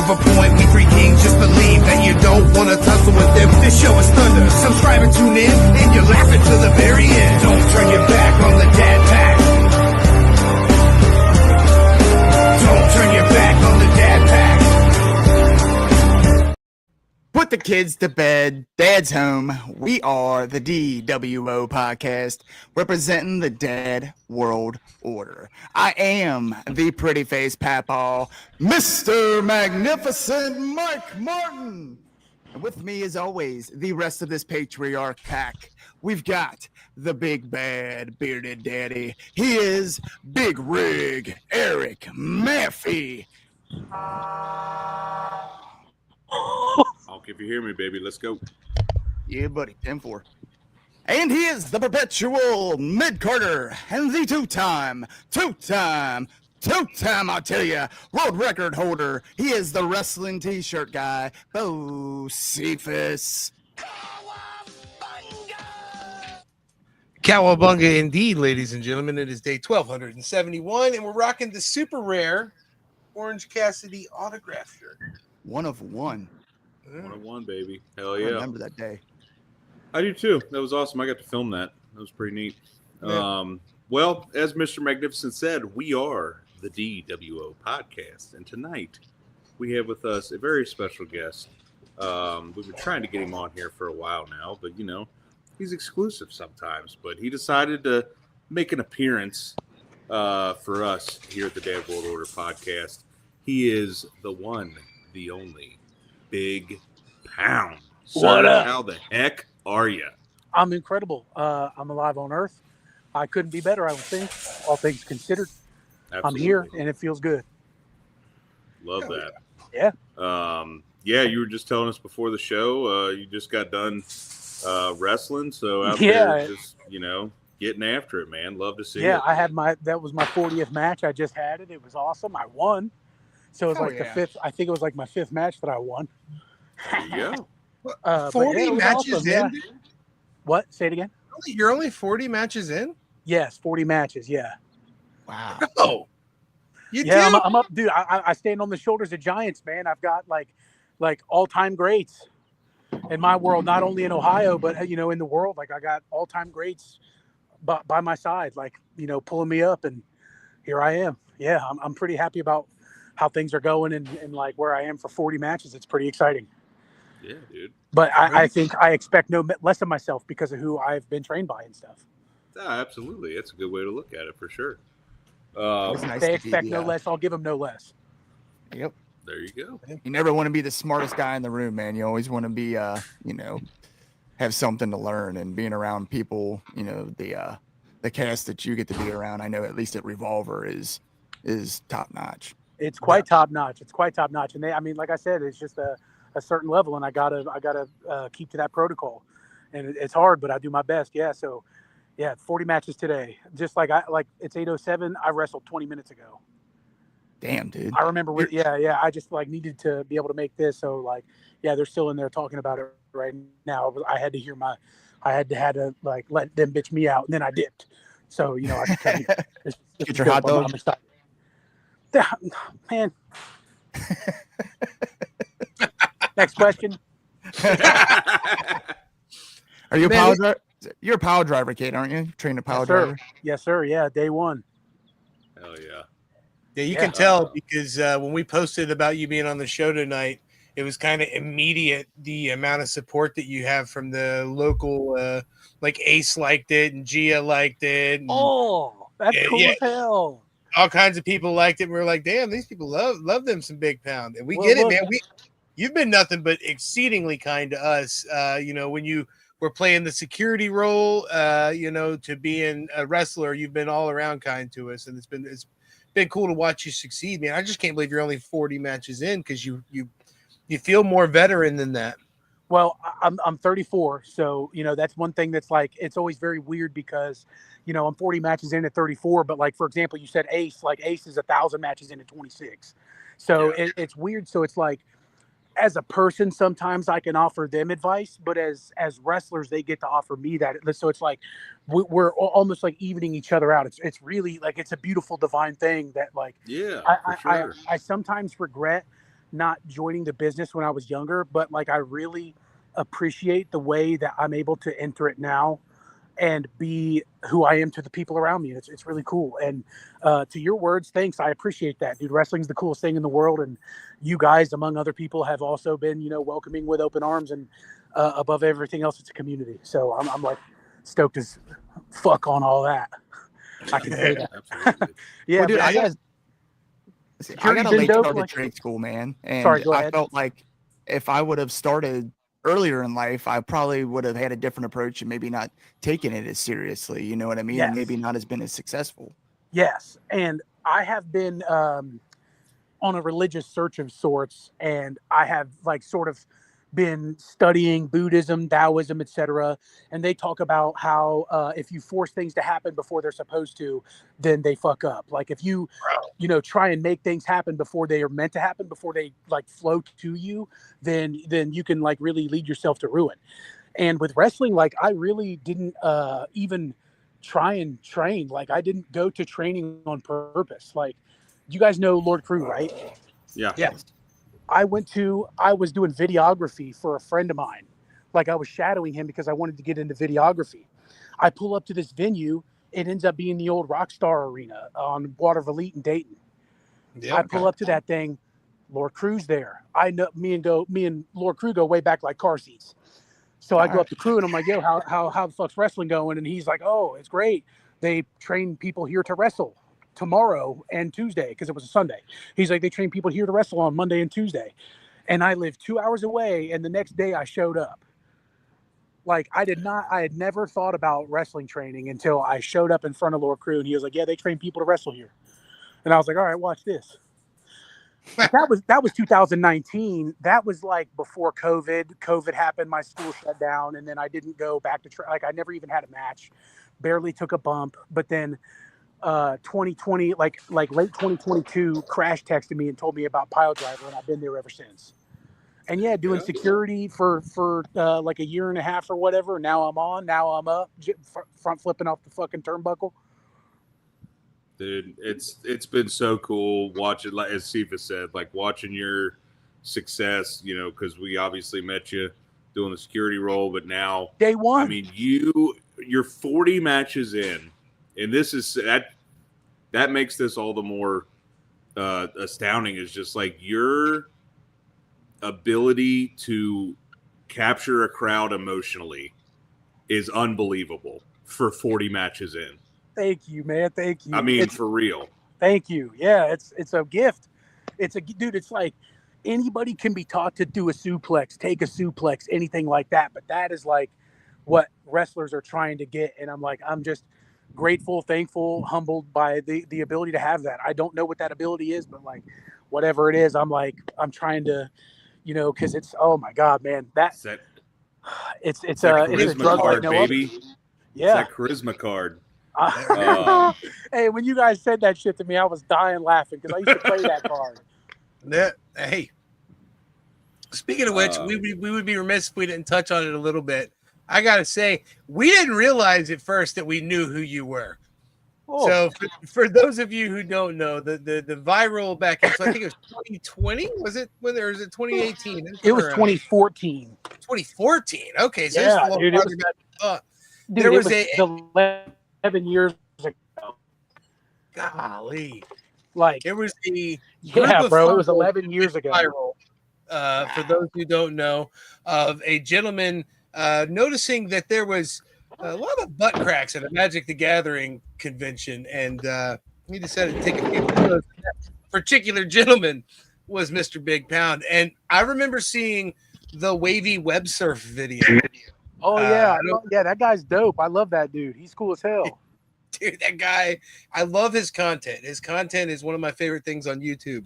prove a point. We three kings just believe that you don't want to tussle with them. This show is thunder. Subscribe and tune in, and you're laughing to the very end. Don't turn your back on the dad pack. Don't turn your back on the dad pack. Put the kids to bed. Dad's home. We are the DWO podcast, representing the Dad World Order. I am the pretty face Papaw, Mr. Magnificent Mike Martin. And with me, as always, the rest of this patriarch pack. We've got the big bad bearded daddy. He is Big Rig Eric Maffey. If you hear me, baby, let's go. Yeah, buddy, 10-4. And he is the perpetual mid-carter and the two-time, I'll tell you, world record holder. He is the wrestling t-shirt guy, Bo Cephas. Cowabunga indeed, ladies and gentlemen. It is day 1271, and we're rocking the super rare Orange Cassidy autograph shirt. One of one. 101, baby. Hell I yeah. remember that day. I do too. That was awesome. I got to film that. That was pretty neat. Yeah. Well, as Mr. Magnificent said, we are the DWO podcast. And tonight we have with us a very special guest. We've been trying to get him on here for a while now, but you know, he's exclusive sometimes. But he decided to make an appearance for us here at the Dad World Order podcast. He is the one, the only Bigg Pound. What up? How the heck are you? I'm incredible. I'm alive on Earth. I couldn't be better, I don't think. All things considered. Absolutely. I'm here, and it feels good. Love that. Yeah. Yeah, you were just telling us before the show, you just got done wrestling, so out there just, you know, getting after it, man. Love to see it. Yeah, that was my 40th match. I just had it. It was awesome. I won. So it was the fifth. I think it was like my fifth match that I won. There you go. 40 matches awesome, in? yeah. What? Say it again. You're only 40 matches in? Yes, 40 matches. Yeah. Wow. Oh. I'm up, dude. I stand on the shoulders of giants, man. I've got like all-time greats in my world, not only in Ohio, but you know, in the world. Like I got all-time greats by my side, like, you know, pulling me up, and here I am. Yeah, I'm pretty happy about how things are going and like where I am for 40 matches. It's pretty exciting. Yeah, dude. But I think I expect no less of myself because of who I've been trained by and stuff. Absolutely. That's a good way to look at it for sure. They expect no less. I'll give them no less. Yep. There you go. You never want to be the smartest guy in the room, man. You always want to be, you know, have something to learn, and being around people, you know, the cast that you get to be around. I know at least at Revolver is top notch. It's quite top notch. It's quite top notch. And I mean, like I said, it's just a certain level, and I gotta keep to that protocol, and it's hard, but I do my best. Yeah. So yeah, 40 matches today. Just like it's 8:07. I wrestled 20 minutes ago. Damn, dude. I remember. I just like needed to be able to make this. So like, yeah, they're still in there talking about it right now. I had to like let them bitch me out, and then I dipped. So you know, I could get your hot dog. Man. Next question. Are you a pile driver? You're a pile driver, kid, aren't you? Trained a pile driver? Yes, sir. Yeah, day one. Hell yeah. Yeah, you can tell because when we posted about you being on the show tonight, it was kind of immediate, the amount of support that you have from the local, like Ace liked it and Gia liked it. And, that's cool as hell. All kinds of people liked it. And we were like, damn, these people love them some Bigg Pound. And we get it, man. You've been nothing but exceedingly kind to us. You know, when you were playing the security role, you know, to being a wrestler, you've been all around kind to us. And it's been cool to watch you succeed, man. I just can't believe you're only 40 matches in, because you feel more veteran than that. Well, I'm 34, so you know that's one thing that's like it's always very weird because you know I'm 40 matches in at 34, but like for example, you said Ace, like Ace is 1,000 matches in at 26, so it's weird. So it's like as a person, sometimes I can offer them advice, but as wrestlers, they get to offer me that. So it's like we're almost like evening each other out. It's really like it's a beautiful divine thing that like for sure. I sometimes regret not joining the business when I was younger, but like I really appreciate the way that I'm able to enter it now and be who I am to the people around me. It's really cool. And to your words, thanks. I appreciate that, dude. Wrestling's the coolest thing in the world. And you guys, among other people, have also been, welcoming with open arms, and above everything else, it's a community. So I'm like stoked as fuck on all that. I can say that. Absolutely. Yeah, Well, dude, man, I got a been late dope, start to like- trade school, man. And Sorry, go I ahead. felt like if I would have started earlier in life, I probably would have had a different approach and maybe not taken it as seriously. You know what I mean? Yes. And maybe not as been as successful. Yes. And I have been on a religious search of sorts, and I have like sort of been studying Buddhism, Taoism, etc. And they talk about how if you force things to happen before they're supposed to, then they fuck up. Like if you, try and make things happen before they are meant to happen, before they like flow to you, then you can like really lead yourself to ruin. And with wrestling, like I really didn't even try and train. Like I didn't go to training on purpose. Like you guys know Lord Crew, right? Yeah. Yeah. I was doing videography for a friend of mine. Like I was shadowing him because I wanted to get into videography. I pull up to this venue. It ends up being the old Rockstar Arena on Waterville in Dayton. Yeah, I pull up to that thing. Lord Crew's there. I know me and Lord Crew go way back like car seats. So I go up to Crew and I'm like, yo, how the fuck's wrestling going? And he's like, oh, it's great. They train people here to wrestle tomorrow and Tuesday, because it was a Sunday. He's like, they train people here to wrestle on Monday and Tuesday. And I live 2 hours away, and the next day I showed up. Like I had never thought about wrestling training until I showed up in front of Lord Crew, and he was like, yeah, they train people to wrestle here. And I was like, all right, watch this. That was 2019. That was like before COVID. COVID happened, my school shut down, and then I didn't go back to like I never even had a match, barely took a bump. But then 2020, like late 2022, Crash texted me and told me about Pile Driver, and I've been there ever since. And yeah, doing security for like a year and a half or whatever. Now I'm up, front flipping off the fucking turnbuckle. Dude, it's been so cool watching, like as Sifa said, like watching your success, because we obviously met you doing the security role, but now Day one. I mean, you're 40 matches in, and this is that makes this all the more astounding. Is just like your ability to capture a crowd emotionally is unbelievable for 40 matches in. Thank you, man. Thank you. I mean, for real. Thank you. Yeah, it's a gift. Dude, it's like anybody can be taught to do a suplex, take a suplex, anything like that. But that is like what wrestlers are trying to get. And I'm just grateful, thankful, humbled by the ability to have that. I don't know what that ability is, but like whatever it is, I'm trying to, because it's, oh my God, man, it's a drug card, like no baby. other. Yeah. It's that charisma card. Hey, when you guys said that shit to me, I was dying laughing because I used to play that card. Hey, speaking of which, we would be remiss if we didn't touch on it a little bit. I gotta say, we didn't realize at first that we knew who you were. Oh. So for those of you who don't know, the viral back in, so I think it was 2020, was it? Or was it 2018? It was 2014. 2014. Okay, so yeah, dude, it was 11 years ago. Golly. Like it was the bro, it was 11 years ago. Viral, for those who don't know, of a gentleman noticing that there was a lot of butt cracks at a Magic the Gathering convention, and he decided to take a few photos. That particular gentleman was Mr. Bigg Pound, and I remember seeing the wavy web surf video. Oh yeah, that guy's dope. I love that dude. He's cool as hell. Dude, that guy, I love his content. His content is one of my favorite things on YouTube.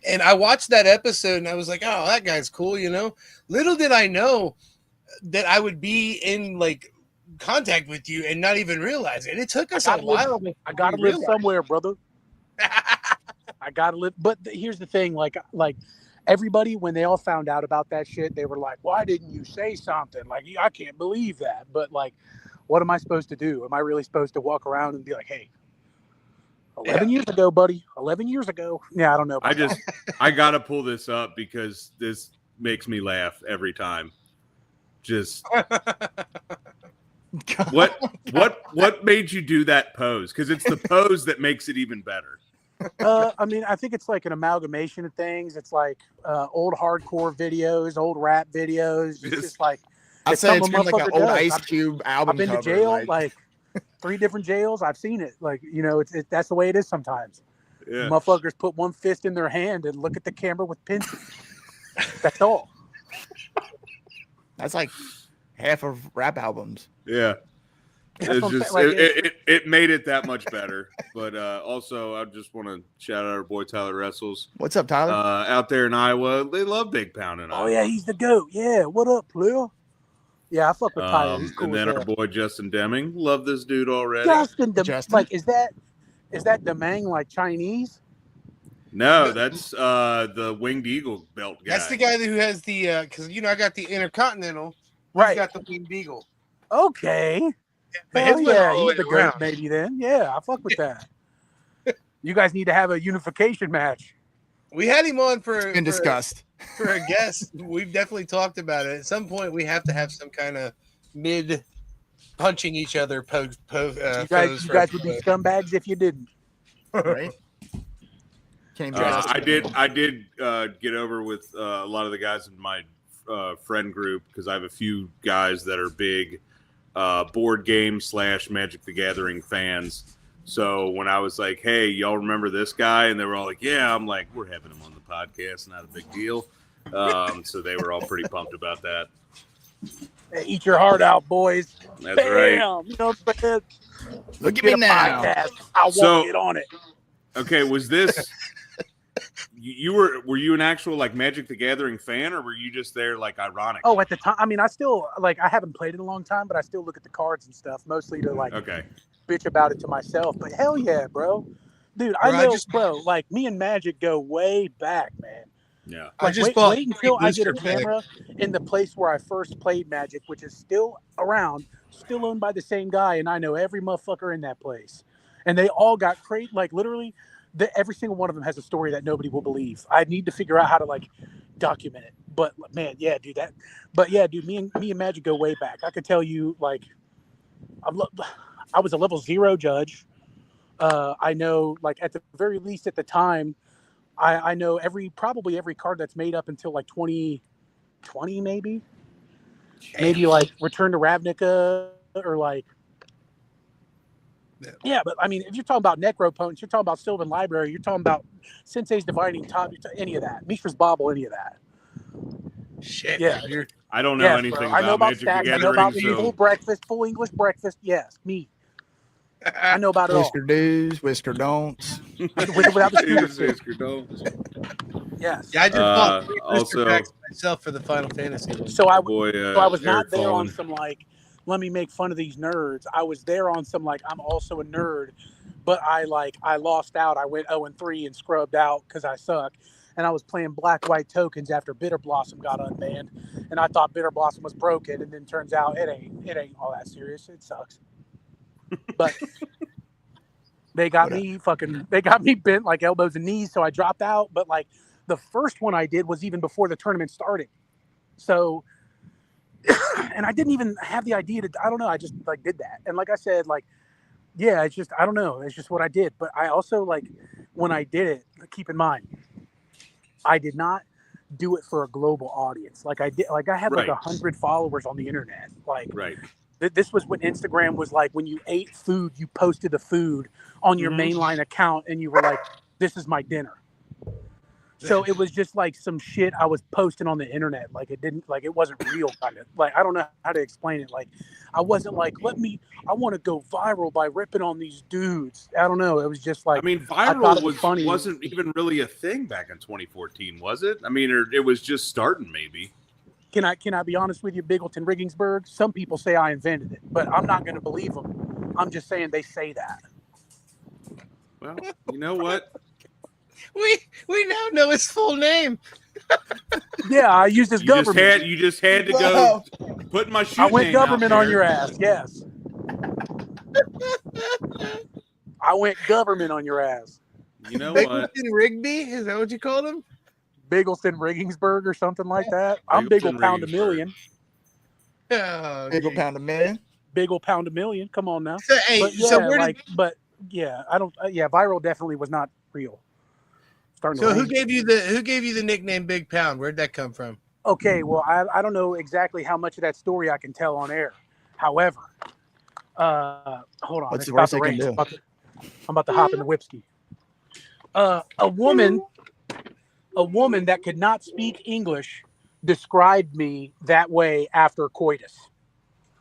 And I watched that episode and I was like, oh, that guy's cool, Little did I know that I would be in like contact with you and not even realize it. It took us a while. I gotta live somewhere, brother. I gotta live. But here's the thing, like everybody, when they all found out about that shit, they were like, why didn't you say something? Like, I can't believe that. But like, what am I supposed to do? Am I really supposed to walk around and be like, hey, 11 years ago, buddy. 11 years ago. Yeah, I don't know. I got to pull this up because this makes me laugh every time. Just what made you do that pose? Because it's the pose that makes it even better. I mean, I think it's like an amalgamation of things. It's like old hardcore videos, old rap videos. It's just like I say it's something from like an old does. Ice Cube album. I've been cover, to jail, like 3 different jails. I've seen it. Like, you know, that's the way it is sometimes. Yeah. Motherfuckers put one fist in their hand and look at the camera with pinches. That's all. That's like half of rap albums. Yeah. It's just it made it that much better. But also, I just want to shout out our boy Tyler Wrestles. What's up, Tyler? Out there in Iowa, they love Bigg Pound in Iowa. Oh yeah, he's the GOAT. Yeah, what up, player? Yeah, I fuck with Tyler. He's cool. And then our boy Justin Deming, love this dude already. Justin. Like, is that Demang like Chinese? No, that's the Winged Eagle belt guy. That's the guy who has the because I got the Intercontinental. Right. He's got the Winged Eagle. Okay. But Hell his yeah, went he's the around. GOAT maybe then. Yeah, I fuck with that. You guys need to have a unification match. We had him on Been discussed. for a guest. We've definitely talked about it. At some point, we have to have some kind of mid punching each other pose. You guys would be scumbags if you didn't. Right? I did get over with a lot of the guys in my friend group because I have a few guys that are big board game / Magic the Gathering fans. So when I was like, hey, y'all remember this guy? And they were all like, yeah. I'm like, we're having him on the podcast. Not a big deal. So they were all pretty pumped about that. Hey, eat your heart out, boys. That's Bam! right. You know what I'm saying? Look at Get me a now. podcast. I want to get on it. Okay, was this were you an actual like Magic the Gathering fan, or were you just there like ironic? Oh, at the time, I mean, I still I haven't played in a long time, but I still look at the cards and stuff, mostly to like bitch about it to myself. But hell yeah, bro, dude, bro, like me and Magic go way back, man. Yeah, Like, wait until I get a camera in the place where I first played Magic, which is still around, still owned by the same guy, and I know every motherfucker in that place. And they all got crazy, like literally, every single one of them has a story that nobody will believe. I need to figure out how to like document it. But man, yeah, dude, me and Magic go way back. I could tell you, like, I was a level 0 judge. I know, like, at the very least at the time, I know probably every card that's made up until like 2020, maybe like Return to Ravnica or like. Yeah, but I mean, if you're talking about Necropotence, you're talking about Sylvan Library, you're talking about Sensei's Divining Top, any of that, Mishra's Bauble, any of that. Shit. Yeah, I don't know anything about I know about Magic the stacks. I know Gathering. about full breakfast, full English breakfast. Yes, me. I know about it all. Whisker do's, whisker don'ts. Without the shooter. Whisker don'ts. Yes. Yeah, I just bought also myself for the Final Fantasy. So I was not Eric there Fallen. on some like, let me make fun of these nerds. I was there on some like, I'm also a nerd, but I lost out. I went 0-3 and scrubbed out because I suck. And I was playing black white tokens after Bitter Blossom got unbanned, and I thought Bitter Blossom was broken, and then turns out it ain't all that serious. It sucks. But they got me bent like elbows and knees, so I dropped out. But like the first one I did was even before the tournament started. So, and I didn't even have the idea to, I don't know, I just like did that. And like I said, like, yeah, it's just, I don't know, it's just what I did. But I also, like, when I did it, keep in mind, I did not do it for a global audience. Like I did, like I had like 100 followers on the internet. Like, this was when Instagram was like, when you ate food, you posted the food on your mainline account and you were like, this is my dinner. So it was just like some shit I was posting on the internet. Like it wasn't real kind of, like, I don't know how to explain it. Like I wasn't like, I want to go viral by ripping on these dudes. I don't know. It was just like, I mean, viral wasn't even really a thing back in 2014, was it? I mean, it was just starting maybe. Can I be honest with you, Biggleton Riggingsburg? Some people say I invented it, but I'm not going to believe them. I'm just saying they say that. Well, you know what? We now know his full name. Yeah, I used his government. You just had to go put my shit. I went government on your ass. Yes. I went government on your ass. You know what? Biggleston Rigby? Is that what you called him? Biggleston Riggingsburg or something like that. I'm Biggle Pound a Reggingsburg. million. Oh, Biggle geez. pound a million. Biggle Pound a million. Come on now. So, hey, But yeah, so where like, but yeah, I don't. Yeah, viral definitely was not real. Starting So to who rain. gave you the nickname Big Pound? Where'd that come from? Okay, well, I don't know exactly how much of that story I can tell on air. However, hold on. What's It's the about worst to they can rain. do? I'm about to hop in the whipski. A woman that could not speak English described me that way after coitus.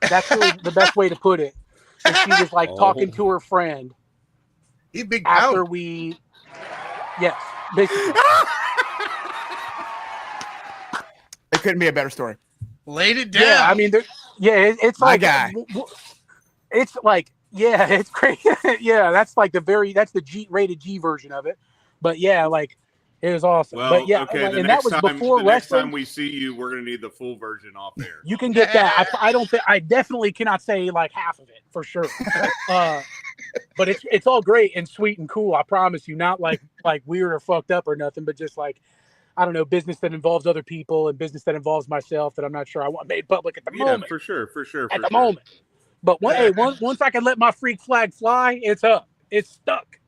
That's really the best way to put it. And she was like talking to her friend You Big after Pound. we, yes, basically. It couldn't be a better story. Laid it down. Yeah, I mean, it's My like guy. It's like, yeah, it's great. Yeah, that's like that's the rated G version of it. But yeah, like it was awesome. Well, but yeah, okay. like, The and next that was time, before the next wrestling. time we see you, we're gonna need the full version off air. You can get that. I don't think I definitely cannot say like half of it for sure. But it's all great and sweet and cool. I promise you, not like weird or fucked up or nothing, but just like, I don't know, business that involves other people and business that involves myself that I'm not sure I want made public at the moment. For sure. At the moment. But once I can let my freak flag fly, it's up. It's stuck.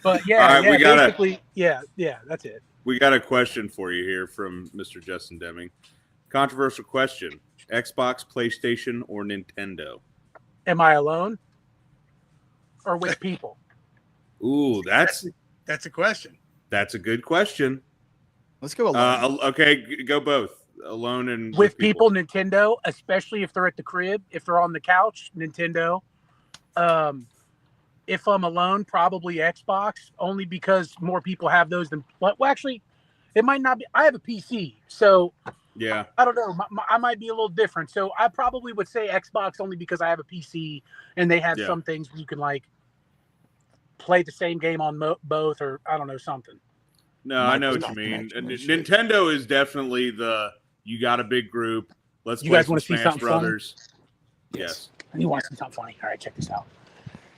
But yeah, All right, basically, yeah, that's it. We got a question for you here from Mr. Justin Deming. Controversial question: Xbox, PlayStation, or Nintendo? Am I alone or with people? Ooh, that's That's a question. a good question. Let's go alone. Okay, go both. Alone and With people, Nintendo, especially if they're at the crib. If they're on the couch, Nintendo. If I'm alone, probably Xbox, only because more people have those than. Well, actually, it might not be. I have a PC, so yeah, I don't know. I might be a little different. So I probably would say Xbox only because I have a PC and they have some things where you can like play the same game on both, or I don't know, something. No, I know what you mean. Nintendo is definitely you got a big group. Let's You play guys some want to see Smash something Brothers. funny? Yes. You want to see something funny? All right, check this out.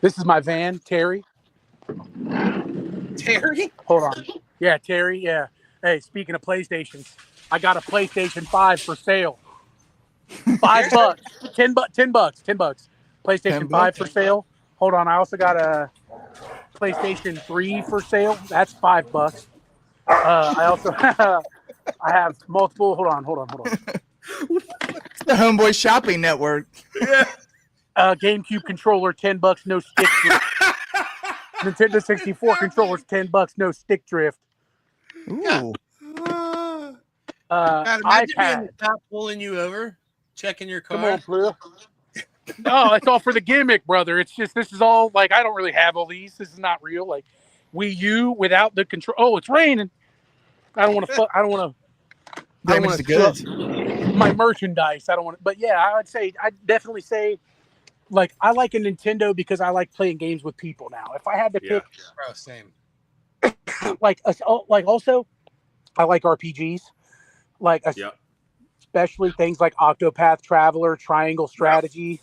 This is my van, Terry. Terry? Hold on. Yeah, Terry. Yeah. Hey, speaking of PlayStations, I got a PlayStation 5 for sale. $5. $10. PlayStation 5 for sale. Hold on. I also got a PlayStation 3 for sale. That's $5. I also I have multiple. Hold on. The Homeboy Shopping Network. GameCube controller, $10, no stick drift. Nintendo 64 controllers, $10, no stick drift. Ooh. God, imagine being iPad. the cop pulling you over, checking your car. Come on, Blue. No, it's all for the gimmick, brother. It's just, this is all like, I don't really have all these. This is not real. Like Wii U without the control. Oh, it's raining. I don't want to. I don't want to. Damage the goods. My merchandise. I don't want to. But yeah, I'd definitely say, like, I like a Nintendo because I like playing games with people now. If I had to pick, Bro, same. also, I like RPGs, especially things like Octopath Traveler, Triangle Strategy.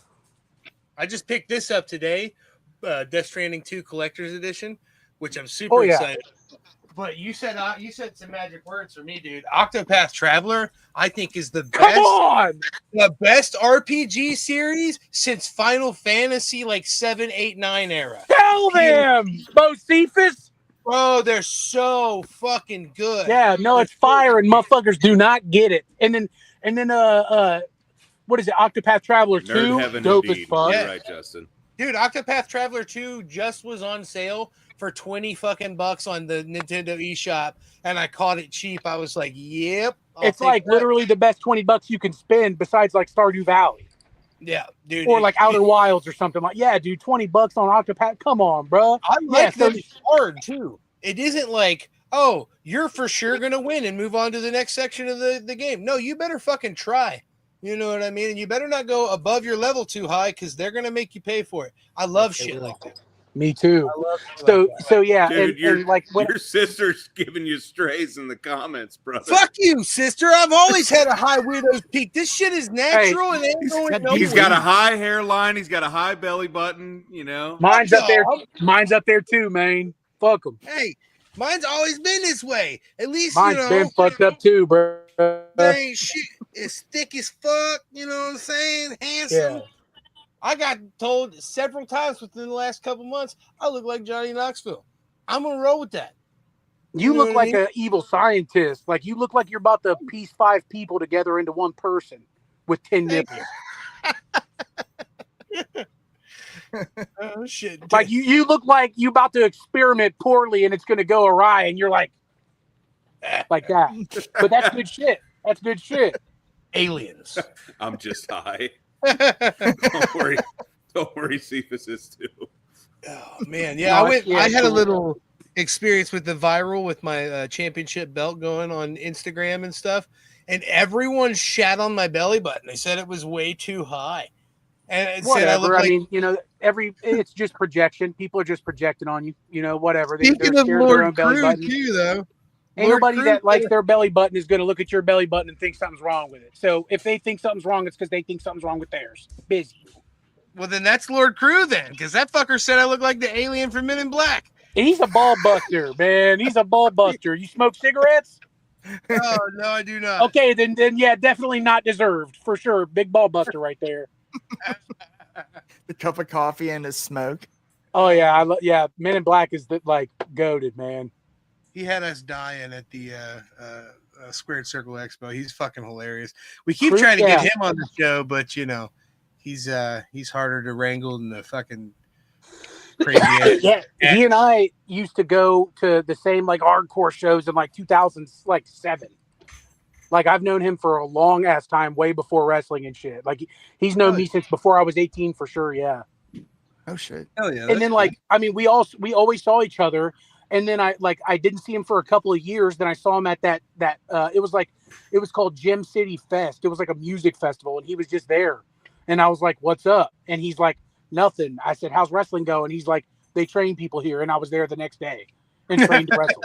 I just picked this up today, Death Stranding 2 Collector's Edition, which I'm super excited. But you said some magic words for me, dude. Octopath Traveler, I think, is the best RPG series since Final Fantasy 7, 8, 9 era. Tell them, Bocephus. Bro, they're so fucking good. Yeah, no, it's fire, and motherfuckers do not get it. And then, what is it? Octopath Traveler 2, dope as fuck. You're right, Justin. Dude, Octopath Traveler 2 just was on sale for $20 fucking bucks on the Nintendo eShop, and I caught it cheap. I was like, "Yep." It's like literally the best $20 you can spend, besides like Stardew Valley. Yeah, dude. Or like Outer Wilds or something like. Yeah, dude, $20 on Octopath. Come on, bro. I like that it's hard too. It isn't like, oh, you're for sure gonna win and move on to the next section of the game. No, you better fucking try. You know what I mean? And you better not go above your level too high because they're gonna make you pay for it. I love shit like that. Me too. I love shit like that. So yeah, Dude, and like when, your sister's giving you strays in the comments, brother. Fuck you, sister. I've always had a high widow's peak. This shit is natural and ain't going nowhere. He's got a high hairline. He's got a high belly button. You know, mine's up there. y'all. Mine's up there too, man. Fuck them. Hey, mine's always been this way. At least, Mine's been fucked up too, bro. there ain't shit. It's thick as fuck. You know what I'm saying? Handsome. Yeah. I got told several times within the last couple months, I look like Johnny Knoxville. I'm going to roll with that. You know look what I like mean? an evil scientist. Like you look like you're about to piece 5 people together into one person with 10 nipples. Oh, shit. Like you look like you about to experiment poorly and it's going to go awry, and you're like that. But that's good shit. That's good shit. Aliens. I'm just high. Don't worry, Cephas is too. Oh man, yeah, No, I had a cool. little experience with the viral with my championship belt going on Instagram and stuff, and everyone shat on my belly button. They said it was way too high, and it said I look Whatever. I like. mean, you know, it's just projection. People are just projecting on you. You know, whatever. They're Speaking of scared of their own Lord belly Crew button. too, though, Ain't Lord nobody Crew that likes said- their belly button is going to look at your belly button and think something's wrong with it. So if they think something's wrong, it's because they think something's wrong with theirs. Busy. Well, then that's Lord Crew then, because that fucker said I look like the alien from Men in Black. And he's a ball buster, man. He's a ball buster. You smoke cigarettes? Oh no, I do not. Okay, then yeah, definitely not deserved for sure. Big ball buster right there. The cup of coffee and the smoke. Oh yeah, yeah. Men in Black is like goated, man. He had us dying at the Squared Circle Expo. He's fucking hilarious. We keep trying to get him on the show, but you know, he's harder to wrangle than the fucking crazy. Yeah, he and I used to go to the same like hardcore shows in like 2007. Like I've known him for a long ass time, way before wrestling and shit. Like he's known me since before I was 18 for sure. Yeah. Oh shit. Hell yeah. And then like, I mean, we always saw each other. And then I didn't see him for a couple of years. Then I saw him at that it was called Gem City Fest. It was like a music festival, and he was just there. And I was like, "What's up?" And he's like, "Nothing." I said, "How's wrestling going?" He's like, "They train people here." And I was there the next day and trained to wrestle.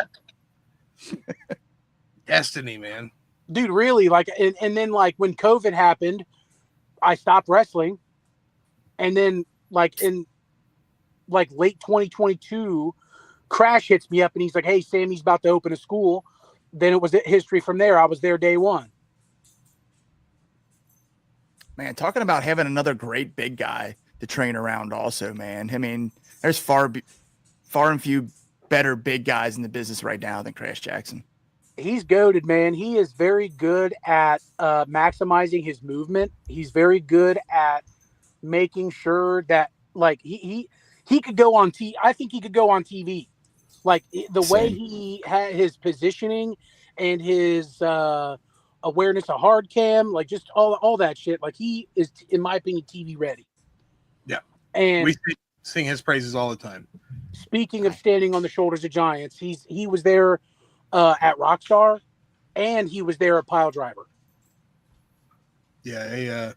Destiny, man. Dude, really? Like, and then like when COVID happened, I stopped wrestling. And then like in like late 2022, Crash hits me up and he's like, "Hey, Sammy's about to open a school." Then it was history from there. I was there day one. Man, talking about having another great big guy to train around also, man. I mean, there's far and few better big guys in the business right now than Crash Jackson. He's goated, man. He is very good at maximizing his movement. He's very good at making sure that like he could go on TV. I think he could go on TV. Like the way he had his positioning and his awareness of hard cam, like just all that shit. Like he is, in my opinion, TV ready. Yeah. And we sing his praises all the time. Speaking of standing on the shoulders of giants, he was there at Rockstar, and he was there at Pile Driver. Yeah,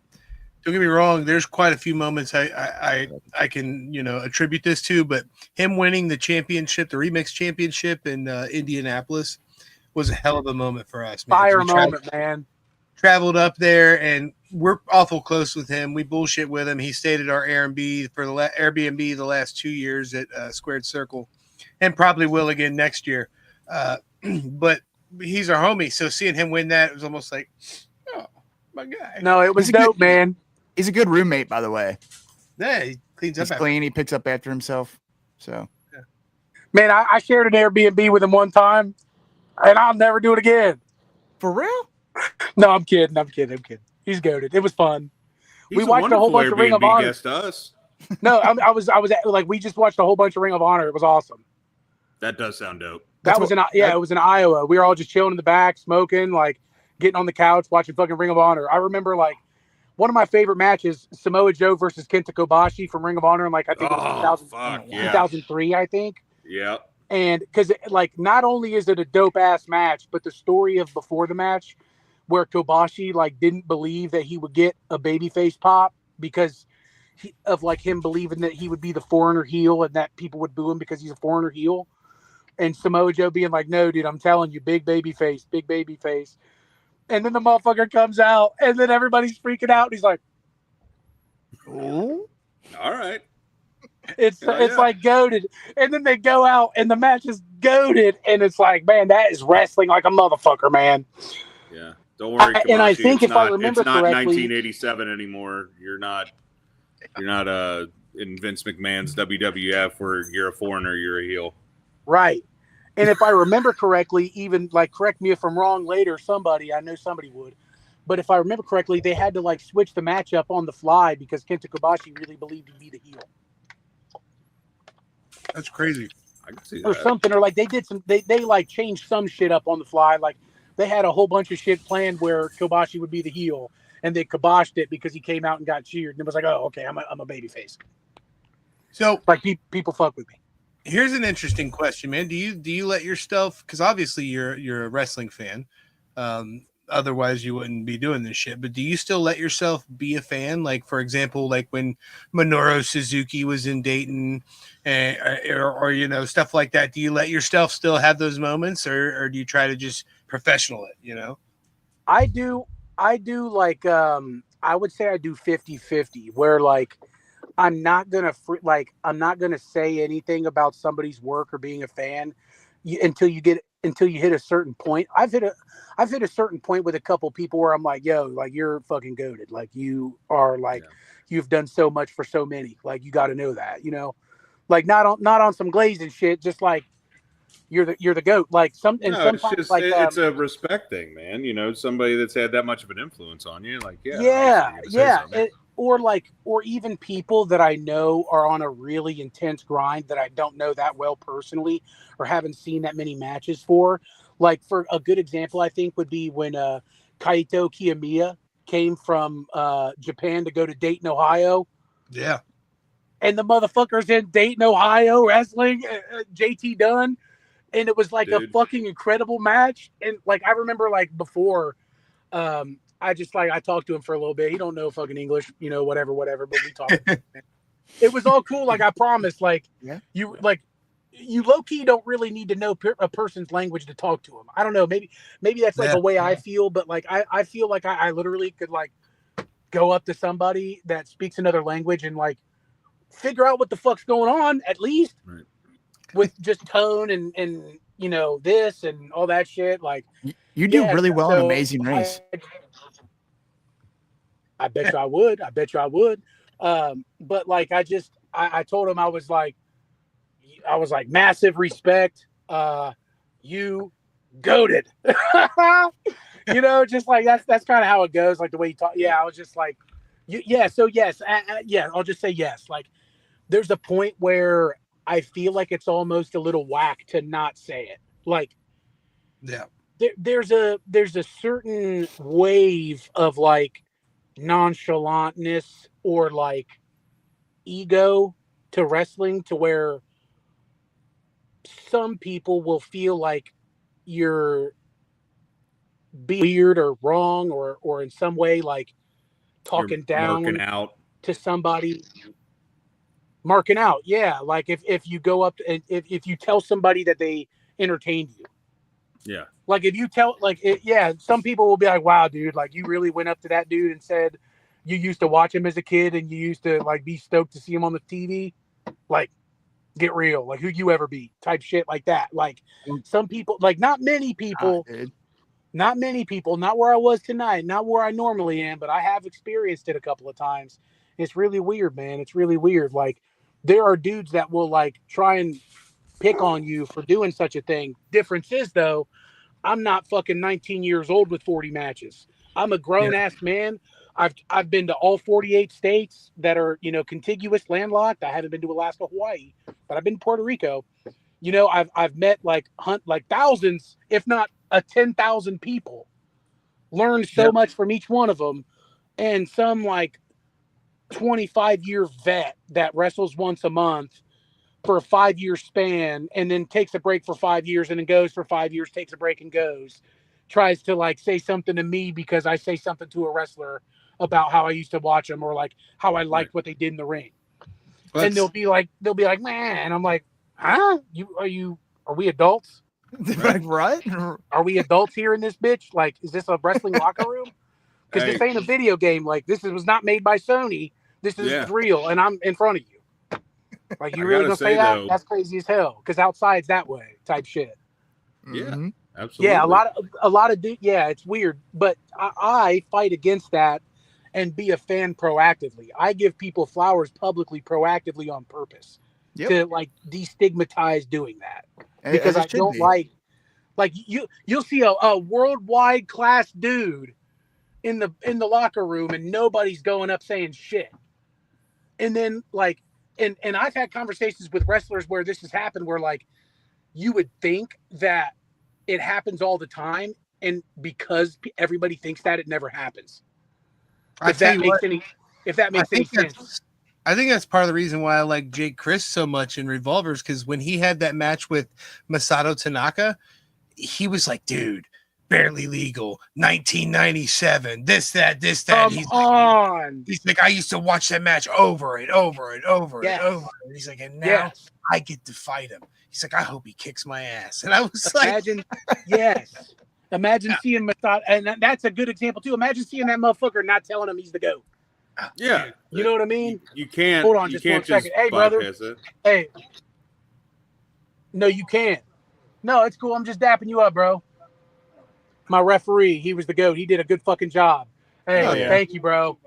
don't get me wrong. There's quite a few moments I can attribute this to, but him winning the championship, the Remix Championship in Indianapolis, was a hell of a moment for us. Man. Fire moment, man. Traveled up there, and we're awful close with him. We bullshit with him. He stayed at our Airbnb for Airbnb the last 2 years at Squared Circle, and probably will again next year. But he's our homie, so seeing him win that, it was almost like, oh, my guy. No, it was dope, man. He's a good roommate, by the way. Yeah, he cleans up. He's clean. He picks up after himself. So, yeah. Man, I shared an Airbnb with him one time, and I'll never do it again. For real? No, I'm kidding. He's goated. It was fun. We watched a whole bunch of Ring of Honor. Guest us. No, I was like, we just watched a whole bunch of Ring of Honor. It was awesome. That does sound dope. It was in Iowa. We were all just chilling in the back, smoking, like getting on the couch, watching fucking Ring of Honor. I remember like one of my favorite matches, Samoa Joe versus Kenta Kobashi from Ring of Honor, in like I think it was 2003, I think. Yeah. And because like not only is it a dope ass match, but the story of before the match, where Kobashi like didn't believe that he would get a babyface pop because of like him believing that he would be the foreigner heel and that people would boo him because he's a foreigner heel. And Samoa Joe being like, no, dude, I'm telling you, big baby face. And then the motherfucker comes out and then everybody's freaking out. And he's like, Ooh. All right. it's like goated. And then they go out and the match is goated. And it's like, man, that is wrestling like a motherfucker, man. Yeah. Don't worry, Kobashi. And I think I remember it's not correctly, 1987 anymore. You're not in Vince McMahon's WWF where you're a foreigner, you're a heel. right. And if I remember correctly, even like, correct me if I'm wrong later, I know somebody would, but if I remember correctly, they had to like switch the matchup on the fly because Kenta Kobashi really believed he'd be the heel. That's crazy. I can see Or that. something, or like they like changed some shit up on the fly. Like they had a whole bunch of shit planned where Kobashi would be the heel, and they kiboshed it because he came out and got cheered, and it was like, oh, okay, I'm a babyface. So like people fuck with me. Here's an interesting question, man. Do you let yourself, because obviously you're a wrestling fan, otherwise you wouldn't be doing this shit, but do you still let yourself be a fan? Like, for example, like when Minoru Suzuki was in Dayton, or you know, stuff like that. Do you let yourself still have those moments, or do you try to just professional it, you know? I do like I would say I do 50-50 where like I'm not gonna say anything about somebody's work or being a fan until you hit a certain point. I've hit a certain point with a couple people where I'm like, yo, like you're fucking goated. Like you are like you've done so much for so many. Like you got to know that, you know, like not on some glazing shit, just like you're the goat. Like sometimes it's just, like it's a respect thing, man. You know, somebody that's had that much of an influence on you, like or even people that I know are on a really intense grind that I don't know that well personally or haven't seen that many matches for. Like for a good example, I think would be when Kaito Kiyomiya came from Japan to go to Dayton, Ohio. Yeah. And the motherfucker's in Dayton, Ohio wrestling JT Dunn. And it was like a fucking incredible match. And like, I remember like before, I talked to him for a little bit. He don't know fucking English, you know, whatever, but we talked. It was all cool. Like I promise, like you low key don't really need to know a person's language to talk to him. I don't know. Maybe that's like the way I feel, but like, I feel like I literally could like go up to somebody that speaks another language and like figure out what the fuck's going on at least with just tone and, you know, this and all that shit. Like you do really well in Amazing Race. I bet you I would. But like, I told him I was like, massive respect. You goated, you know, just like that's kind of how it goes. Like the way you talk. Yeah. I was just like, yeah. So yes. Yeah. I'll just say yes. Like there's a point where I feel like it's almost a little whack to not say it. Like, yeah, there's a certain wave of like nonchalantness or like ego to wrestling to where some people will feel like you're being weird or wrong or in some way like talking down out to somebody. Marking out, yeah. Like if you go up and if you tell somebody that they entertained you, yeah. Like if you tell, some people will be like, "Wow, dude! Like you really went up to that dude and said you used to watch him as a kid and you used to like be stoked to see him on the TV." Like, get real. Like who you ever be? Type shit like that. Like some people, like not many people, not where I was tonight, not where I normally am, but I have experienced it a couple of times. It's really weird, man. It's really weird. Like there are dudes that will like try and pick on you for doing such a thing. Difference is though, I'm not fucking 19 years old with 40 matches. I'm a grown ass man. I've been to all 48 states that are, you know, contiguous, landlocked. I haven't been to Alaska, Hawaii, but I've been to Puerto Rico. You know, I've met like thousands, if not 10,000 people. Learned so much from each one of them, and some like 25-year vet that wrestles once a month for a 5-year span and then takes a break for 5 years and then goes for 5 years, takes a break and goes, tries to like say something to me because I say something to a wrestler about how I used to watch them or like how I liked what they did in the ring. And they'll be like, man, and I'm like, huh? Are we adults? Like, what? Are we adults here in this bitch? Like, is this a wrestling locker room? Because this ain't a video game. Like, was not made by Sony. This is real, and I'm in front of you. Like, you really gonna say that? Though, that's crazy as hell. Because outside's that way type shit. Yeah, absolutely. Yeah, a lot of yeah, it's weird, but I fight against that and be a fan proactively. I give people flowers publicly, proactively on purpose to like destigmatize doing that because I don't like you'll see a worldwide class dude in the locker room and nobody's going up saying shit. And then like, and I've had conversations with wrestlers where this has happened where like, you would think that it happens all the time. And because everybody thinks that, it never happens. If that makes any sense. I think that's part of the reason why I like Jake Chris so much in Revolvers, because when he had that match with Masato Tanaka, he was like, dude, barely legal, 1997, this, that. He's like, I used to watch that match over and over and over and over. And he's like, and now I get to fight him. He's like, I hope he kicks my ass. And I was Imagine seeing Masato, and that's a good example too. Imagine seeing that motherfucker not telling him he's the GOAT. Yeah, you know what I mean. You can't. Hold on, just 1 second. Hey, brother. It. Hey. No, you can't. No, it's cool. I'm just dapping you up, bro. My referee, he was the GOAT. He did a good fucking job. Hey, thank you, bro.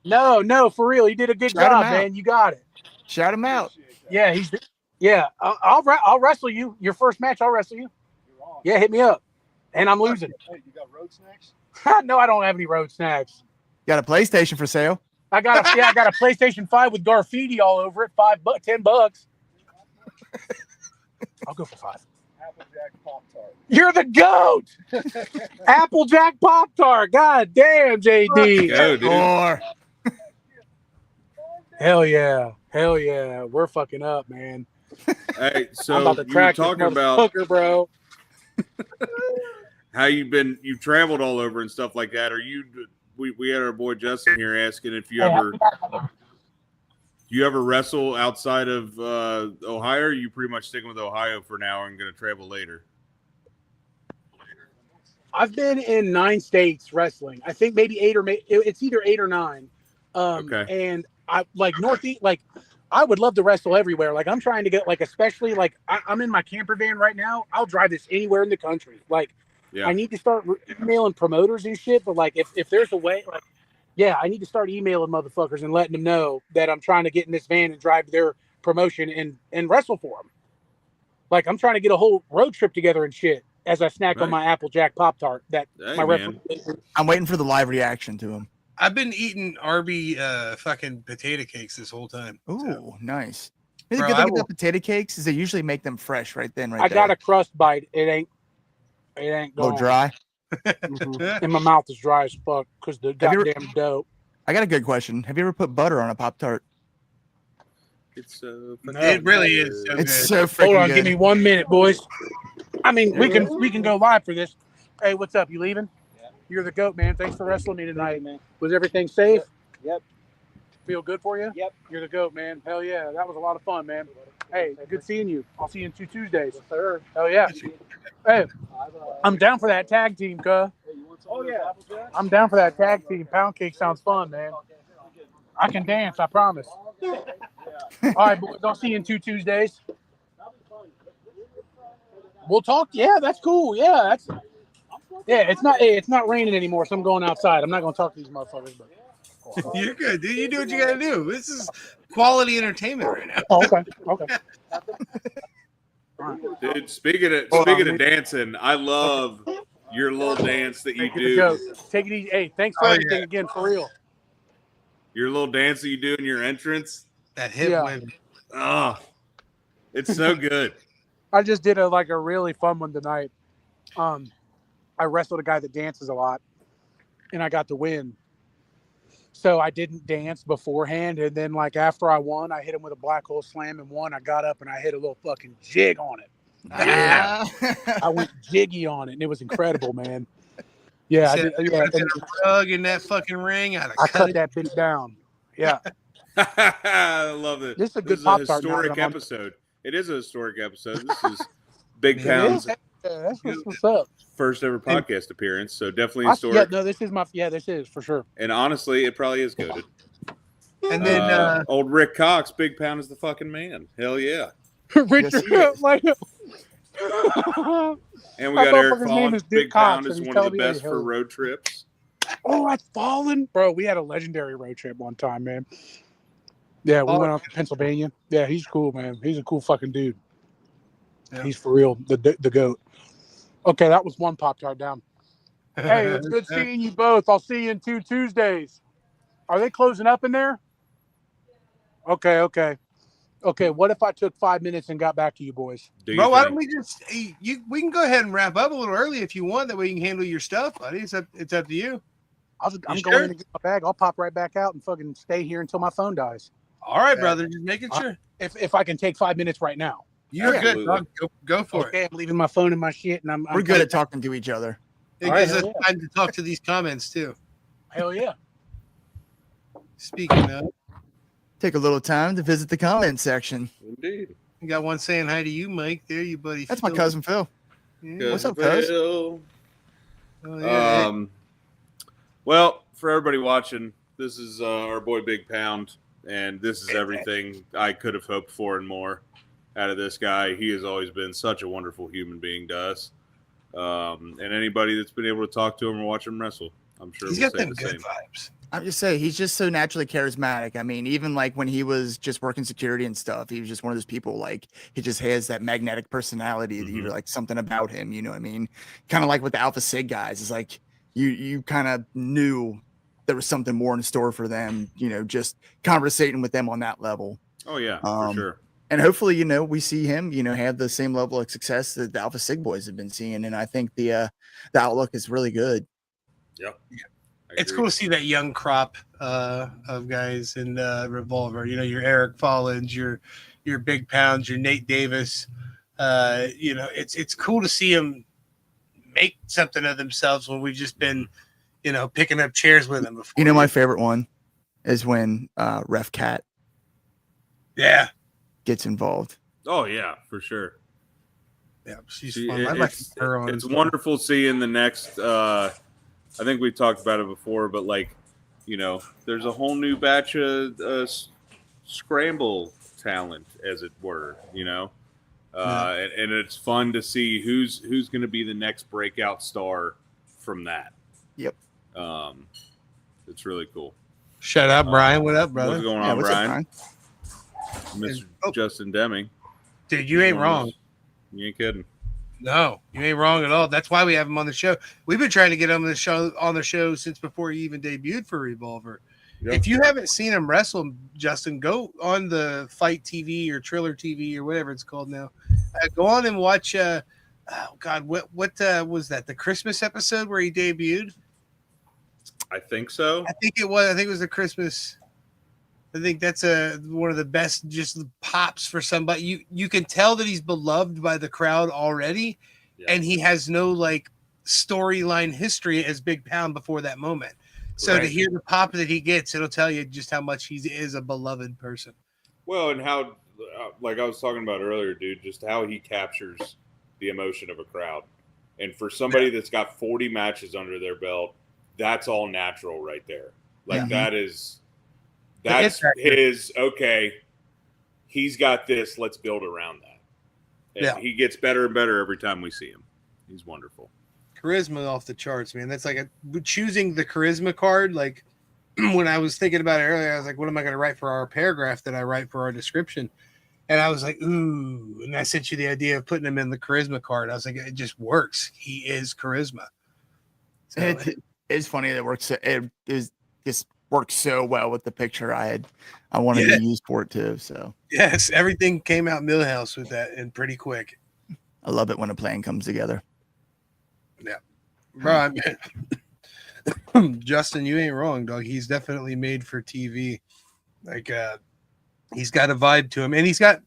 No, for real. He did a good job, man. You got it. Shout him out. Yeah, I'll wrestle you. Your first match, I'll wrestle you. Yeah, hit me up. And I'm losing. Hey, you got road snacks? No, I don't have any road snacks. Got a PlayStation for sale? I got a PlayStation 5 with graffiti all over it. $10. I'll go for 5. Applejack Pop-Tart. You're the GOAT. Applejack Pop-Tart. God damn, JD. Go, dude. Hell yeah. We're fucking up, man. Hey, so I'm about to crack this motherfucker, bro. How you've traveled all over and stuff like that. We had our boy Justin here asking if you ever wrestle outside of Ohio, or are you pretty much sticking with Ohio for now and going to travel later? I've been in 9 states wrestling. I think maybe 8 it's either 8 or 9. Okay. And I like Northeast, like I would love to wrestle everywhere. Like I'm trying to get like, especially like I'm in my camper van right now. I'll drive this anywhere in the country. Like I need to start emailing promoters and shit. But like if there's a way, like I need to start emailing motherfuckers and letting them know that I'm trying to get in this van and drive their promotion and wrestle for them. Like I'm trying to get a whole road trip together and shit as I snack on my Applejack Pop-Tart. I'm waiting for the live reaction to him. I've been eating Arby fucking potato cakes this whole time. Ooh, nice. The good thing about potato cakes is they usually make them fresh right then, I got a crust bite. It ain't a little dry. And my mouth is dry as fuck because the goddamn dough. I got a good question. Have you ever put butter on a Pop-Tart? It really is. It's so freaking Hold on, good. give me 1 minute, boys. I mean, we can go live for this. Hey, what's up? You leaving? Yeah. You're the GOAT, man. Thanks for wrestling me tonight, man. Was everything safe? Yep. Feel good for you? Yep. You're the GOAT, man. Hell yeah. That was a lot of fun, man. Hey, good seeing you. I'll see you in 2 Tuesdays. Yes, sir. Hell yeah. Hey, I'm down for that tag team, cuh. Oh, yeah. I'm down for that tag team. Pound cake sounds fun, man. I can dance, I promise. All right, boys. I'll see you in 2 Tuesdays. We'll talk. Yeah, that's cool. Yeah, it's not raining anymore, so I'm going outside. I'm not going to talk to these motherfuckers. But You're good, dude. You do what you got to do. This is quality entertainment right now. Oh, okay. Dude, speaking of dancing, I love your little dance that you do. Take it easy. Hey, thanks for everything again, for real. Your little dance that you do in your entrance. That hip wave. Oh, it's so good. I just did a really fun one tonight. I wrestled a guy that dances a lot, and I got to win. So I didn't dance beforehand, and then after I won, I hit him with a black hole slam and won. I got up and I hit a little fucking jig on it. Yeah. I went jiggy on it, and it was incredible, man. Yeah, I Said did, if yeah. there would've been a rug in that fucking ring, I'd have I cut cut it. that bitch down. Yeah, I love it. this is a This good is a Pop-Tart now that historic I'm on. episode. It is a historic episode. This is Big It Pound's Yeah, that's what's up. first ever podcast appearance, so definitely Yeah, historic. no, this is for sure. And honestly, it probably is goated. And then Old Rick Cox, Big Pound is the fucking man. Hell yeah. Richard, he is. like, And we I got thought Eric his name Fallen. is Dick Big Pound Cox, is and he's one of the telling me, best for hey, road trips. oh, that's Fallen, bro. We had a legendary road trip one time, man. Yeah, we went out to Pennsylvania. Yeah, he's cool, man. He's a cool fucking dude. Yeah. He's for real, the goat. Okay, that was one Pop-Tart down. Hey, it's good seeing you both. I'll see you in 2 Tuesdays. Are they closing up in there? Okay. What if I took 5 minutes and got back to you boys? Bro, why don't we just we can go ahead and wrap up a little early if you want. That way you can handle your stuff, buddy. It's up to you. I'm sure? going in to get my bag. I'll pop right back out and fucking stay here until my phone dies. All right, brother. Just making sure. If I can take 5 minutes right now. You're Absolutely. good, dog. Go for it. Okay, I'm leaving my phone and my shit, and I'm We're good at talking to each other. It All right, gives us hell time to talk to these comments too. Hell yeah. Speaking of, Take a little time to visit the comment section. Indeed. you got one saying hi to you, Mike. There, you buddy. That's my Phil. cousin Phil. Yeah. What's up, cuz? Bill. Oh, yeah. Well, for everybody watching, this is our boy Big Pound, and this is everything I could have hoped for and more out of this guy. He has always been such a wonderful human being to us. And anybody that's been able to talk to him or watch him wrestle, I'm sure He's will got say them the good same. vibes. I'm just saying, he's just so naturally charismatic. I mean, even like when he was just working security and stuff, he was just one of those people, like, he just has that magnetic personality that you're like something about him, you know what I mean? Kind of like with the Alpha Sig guys, it's like you kind of knew there was something more in store for them, you know, just conversating with them on that level. Oh, yeah, for sure. And hopefully, you know, we see him, you know, have the same level of success that the Alpha Sig boys have been seeing. And I think the outlook is really good. Yep. It's cool to see that young crop of guys in Revolver. You know, your Eric Follins, your Big Pounds, your Nate Davis. You know, it's cool to see them make something of themselves when we've just been, you know, picking up chairs with them before. You know, my favorite one is when Ref Cat gets involved. Oh, yeah, for sure. Yeah, she's See, fun. I'd like to put her on. It's wonderful seeing the next. I think we've talked about it before, but like, you know, there's a whole new batch of scramble talent, as it were. You know, and it's fun to see who's going to be the next breakout star from that. Yep. It's really cool. Shout out, Brian. What up, brother? What's going Yeah, on, what's up, Brian? Brian? Mr. Justin Deming. Dude, you ain't wrong. You ain't kidding. No, you ain't wrong at all. That's why we have him on the show. We've been trying to get him on the show since before he even debuted for Revolver. Yep. If you haven't seen him wrestle, Justin, go on the Fight TV or Triller TV or whatever it's called now. Go on and watch. Oh God, what was that? The Christmas episode where he debuted? I think so. I think it was the Christmas. I think that's one of the best just pops for somebody. You can tell that he's beloved by the crowd already, and he has no like storyline history as Big Pound before that moment. So to hear the pop that he gets, it'll tell you just how much he is a beloved person. Well, and how, like I was talking about earlier, dude, just how he captures the emotion of a crowd. And for somebody that's got 40 matches under their belt, that's all natural right there. Like that's his, okay, he's got this, let's build around that. And he gets better and better every time we see him. He's wonderful. Charisma off the charts, man. That's like choosing the charisma card. Like when I was thinking about it earlier, I was like, what am I going to write for our paragraph that I write for our description? And I was like, ooh. And I sent you the idea of putting him in the charisma card. I was like, it just works. He is charisma. So, It's funny that it works so well with the picture I wanted to use for it too. So yes, everything came out Millhouse with that and pretty quick. I love it when a plan comes together. Yeah. Bro, I mean, Justin, you ain't wrong, dog. He's definitely made for TV. Like he's got a vibe to him, and he's got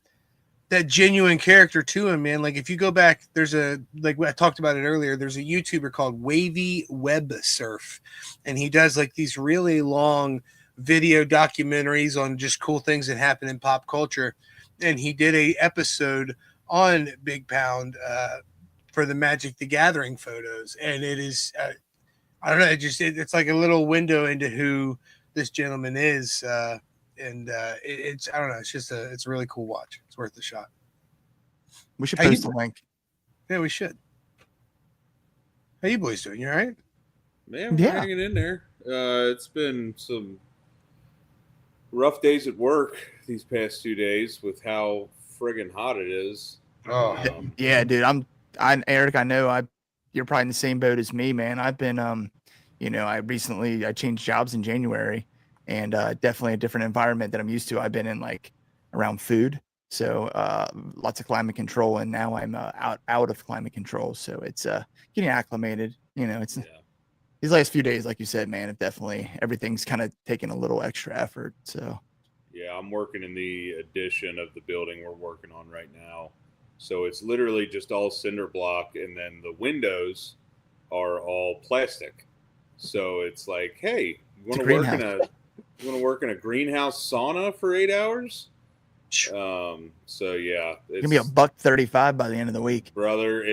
that genuine character to him, man. Like if you go back, there's like I talked about it earlier. There's a YouTuber called Wavy Web Surf, and he does like these really long video documentaries on just cool things that happen in pop culture. And he did a episode on Bigg Pound for the Magic the Gathering photos, and it is I don't know, it's like a little window into who this gentleman is. It's I don't know. It's a really cool watch. It's worth a shot. We should post a link. Yeah, we should. How you boys doing? You all right? Man, we're hanging in there. It's been some rough days at work these past 2 days with how friggin' hot it is. Oh, yeah, dude. Eric. I know you're probably in the same boat as me, man. I've been, I changed jobs in January. And definitely a different environment that I'm used to. I've been in like around food, so lots of climate control, and now I'm out of climate control. So it's getting acclimated. These last few days, like you said, man, it definitely everything's kind of taking a little extra effort. So yeah, I'm working in the addition of the building we're working on right now. So it's literally just all cinder block, and then the windows are all plastic. So it's like, hey, you want to work in a greenhouse sauna for 8 hours? So yeah, it's gonna be $135 by the end of the week, brother.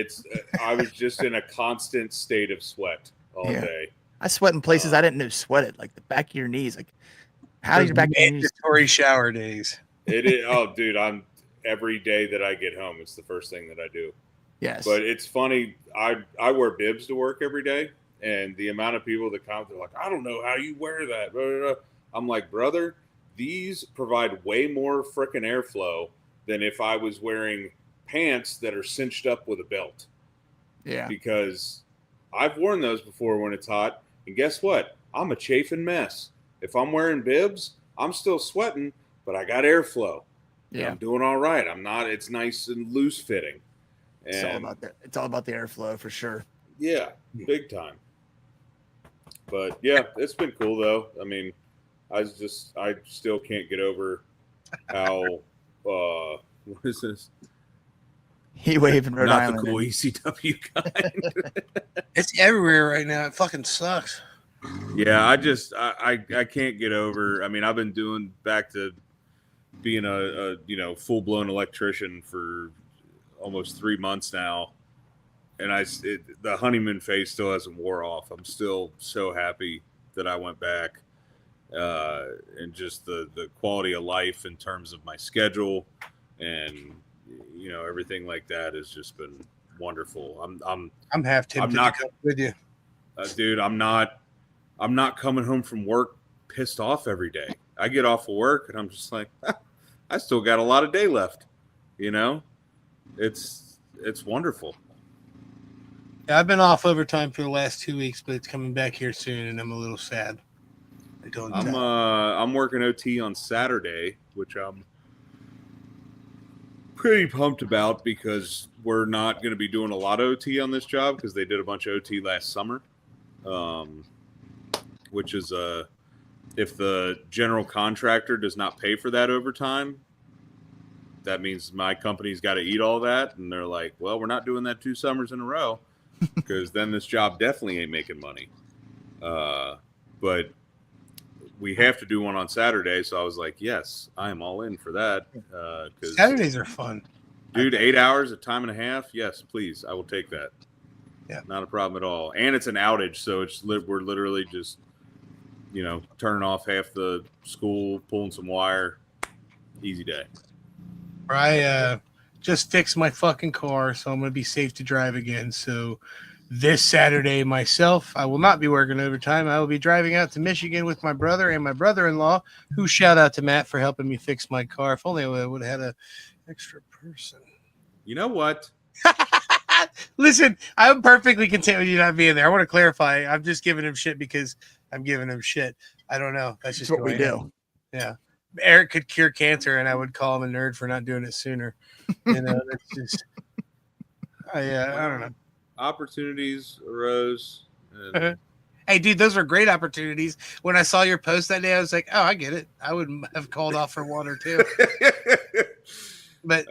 I was just in a constant state of sweat all day. I sweat in places I didn't know sweated, like the back of your knees. Like, how do your back of your knees? Mandatory shower days. It is. Oh, dude, every day that I get home, it's the first thing that I do. Yes, but it's funny. I wear bibs to work every day, and the amount of people that come, they're like, I don't know how you wear that. Blah, blah, blah. I'm like, brother, these provide way more frickin' airflow than if I was wearing pants that are cinched up with a belt. Yeah. Because I've worn those before when it's hot, and guess what? I'm a chafing mess. If I'm wearing bibs, I'm still sweating, but I got airflow. Yeah. I'm doing all right. I'm not. It's nice and loose fitting. And it's all about the airflow for sure. Yeah, big time. But yeah, it's been cool though. I mean, I still can't get over how what is this? Heat wave in Rhode Island. Not the cool ECW kind. It's everywhere right now. It fucking sucks. Yeah, I can't get over. I mean, I've been doing back to being a full blown electrician for almost 3 months now, and the honeymoon phase still hasn't wore off. I'm still so happy that I went back, and just the quality of life in terms of my schedule and everything like that has just been wonderful. I'm half tempted to come with you, dude. I'm not coming home from work pissed off every day. I get off of work and I'm just like, I still got a lot of day left. It's wonderful. Yeah, I've been off overtime for the last 2 weeks, but it's coming back here soon, and I'm a little sad. I'm working OT on Saturday, which I'm pretty pumped about because we're not going to be doing a lot of OT on this job because they did a bunch of OT last summer, which is if the general contractor does not pay for that overtime, that means my company's got to eat all that. And they're like, well, we're not doing that 2 summers in a row because then this job definitely ain't making money. But we have to do one on Saturday. So I was like, yes, I am all in for that. Saturdays are fun. Dude, 8 hours, a time and a half. Yes, please. I will take that. Yeah. Not a problem at all. And it's an outage. So we're literally just, turning off half the school, pulling some wire. Easy day. I just fixed my fucking car, so I'm going to be safe to drive again. So this Saturday myself, I will not be working overtime. I will be driving out to Michigan with my brother and my brother-in-law, who shout out to Matt for helping me fix my car. If only I would have had an extra person. You know what? Listen, I'm perfectly content with you not being there. I want to clarify. I'm just giving him shit because I'm giving him shit. I don't know. That's just what we do. Yeah. Eric could cure cancer, and I would call him a nerd for not doing it sooner. That's just, I don't know. Opportunities arose. And... Hey, dude, those are great opportunities. When I saw your post that day, I was like, oh, I get it. I would have called off for one or two. But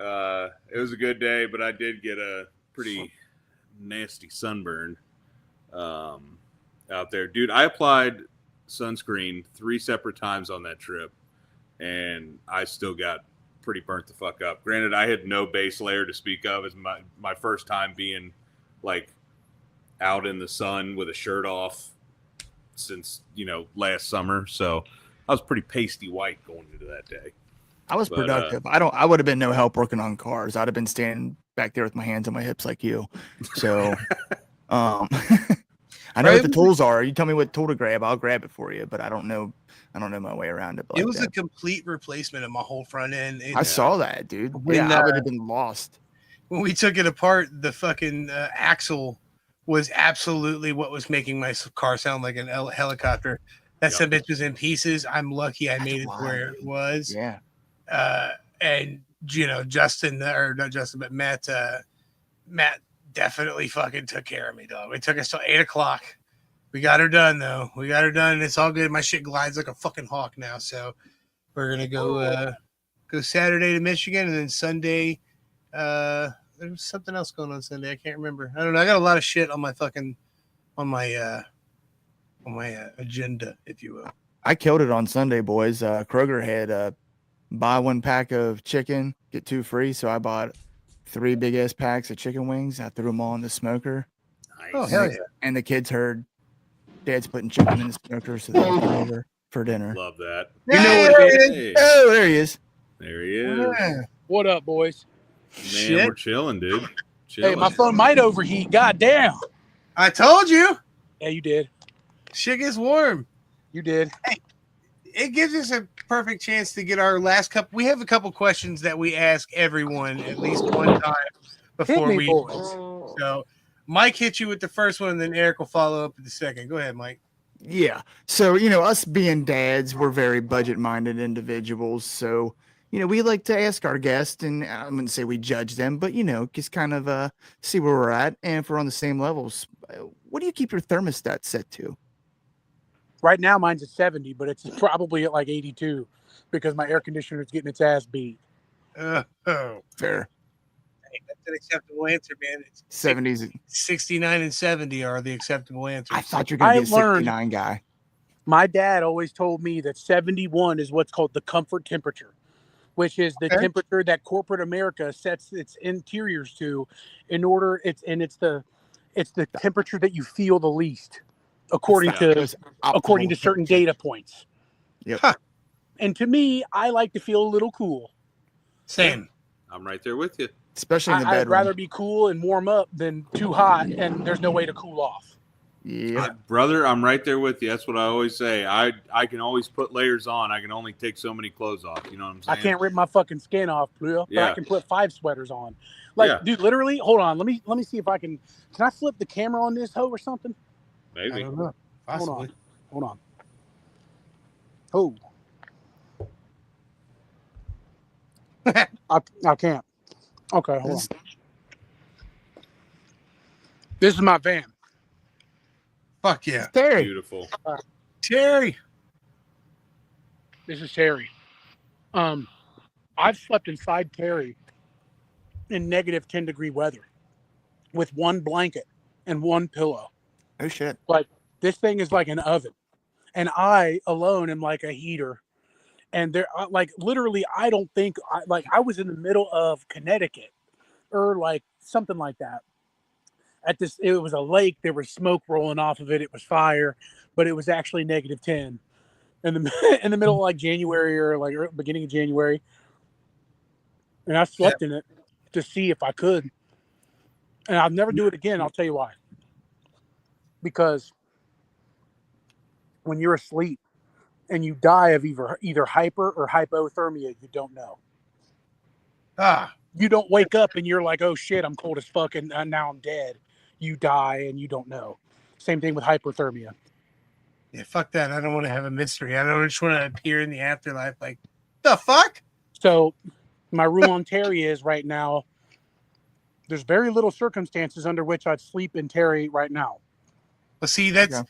it was a good day, but I did get a pretty nasty sunburn out there. Dude, I applied sunscreen 3 separate times on that trip, and I still got pretty burnt the fuck up. Granted, I had no base layer to speak of. It's my first time being like out in the sun with a shirt off since, last summer. So I was pretty pasty white going into that day. I was productive. I would have been no help working on cars. I'd have been standing back there with my hands on my hips like you. So I know what the tools are. You tell me what tool to grab, I'll grab it for you, but I don't know my way around it. It was a complete replacement of my whole front end. I saw that, dude. When, I would have been lost. When we took it apart, the fucking axle was absolutely what was making my car sound like an helicopter. That some bitch was in pieces. I'm lucky I made it where it was. Yeah. And Justin, or not Justin, but Matt definitely fucking took care of me, dog. It took us till 8:00. We got her done though. And it's all good. My shit glides like a fucking hawk now. So we're gonna go Saturday to Michigan, and then Sunday. There was something else going on Sunday. I can't remember. I don't know. I got a lot of shit on my fucking on my agenda, if you will. I killed it on Sunday, boys. Kroger had buy 1 pack of chicken, get 2 free. So I bought 3 big ass packs of chicken wings. I threw them all in the smoker. Nice. Oh, hell yeah. And the kids heard Dad's putting chicken in the smoker, so they came over for dinner. Love that. You know what it is? Hey. Oh, there he is. There he is. Yeah. What up, boys? Man, Shit. we're chilling, dude. Hey, my phone might overheat. God damn. I told you. Yeah, you did. Shit gets warm. You did. It gives us a perfect chance to get our last couple. We have a couple questions that we ask everyone at least one time before Hit me, we. boys. So Mike hit you with the first one, and then Eric will follow up with the second. Go ahead, Mike. Yeah. So, us being dads, we're very budget-minded individuals. So, we like to ask our guests, and I wouldn't say we judge them, but, just kind of see where we're at. And if we're on the same levels, what do you keep your thermostat set to? Right now, mine's at 70, but it's probably at like 82 because my air conditioner is getting its ass beat. Fair. Hey, that's an acceptable answer, man. It's 70s. 69 and 70 are the acceptable answers. I thought you were going to be a 69 guy. My dad always told me that 71 is what's called the comfort temperature, which is the temperature that corporate America sets its interiors to in order it's the temperature that you feel the least according to certain data points. Yep. Huh. And to me, I like to feel a little cool. Same. I'm right there with you. Especially in the bedroom. I'd rather be cool and warm up than too hot and there's no way to cool off. Yeah. Brother, I'm right there with you. That's what I always say. I can always put layers on. I can only take so many clothes off. You know what I'm saying? I can't rip my fucking skin off, bro. But Yeah. I can put 5 sweaters on. Dude, literally, hold on. Let me see if I can I flip the camera on this hoe or something? I Maybe. don't know. Possibly. Hold on. Oh. I can't. Okay, hold on. This is my van. Fuck yeah. Terry. Beautiful. Terry. This is Terry. I've slept inside Terry in negative 10-degree weather with 1 blanket and 1 pillow. Oh, shit. Like, this thing is like an oven. And I alone am like a heater. And there, literally, I don't think, I was in the middle of Connecticut or like something like that. It was a lake. There was smoke rolling off of it. It was fire, but it was actually negative 10 in the middle of like January or beginning of January. And I slept in it to see if I could. And I'll never do it again. I'll tell you why. Because when you're asleep and you die of either hyper or hypothermia, you don't know. You don't wake up and you're like, oh shit, I'm cold as fuck and now I'm dead. You die and you don't know. Same thing with hypothermia. Yeah, fuck that. I don't want to have a mystery. I don't just want to appear in the afterlife like, the fuck? So my rule on Terry is right now, there's very little circumstances under which I'd sleep in Terry right now. Well, see, that's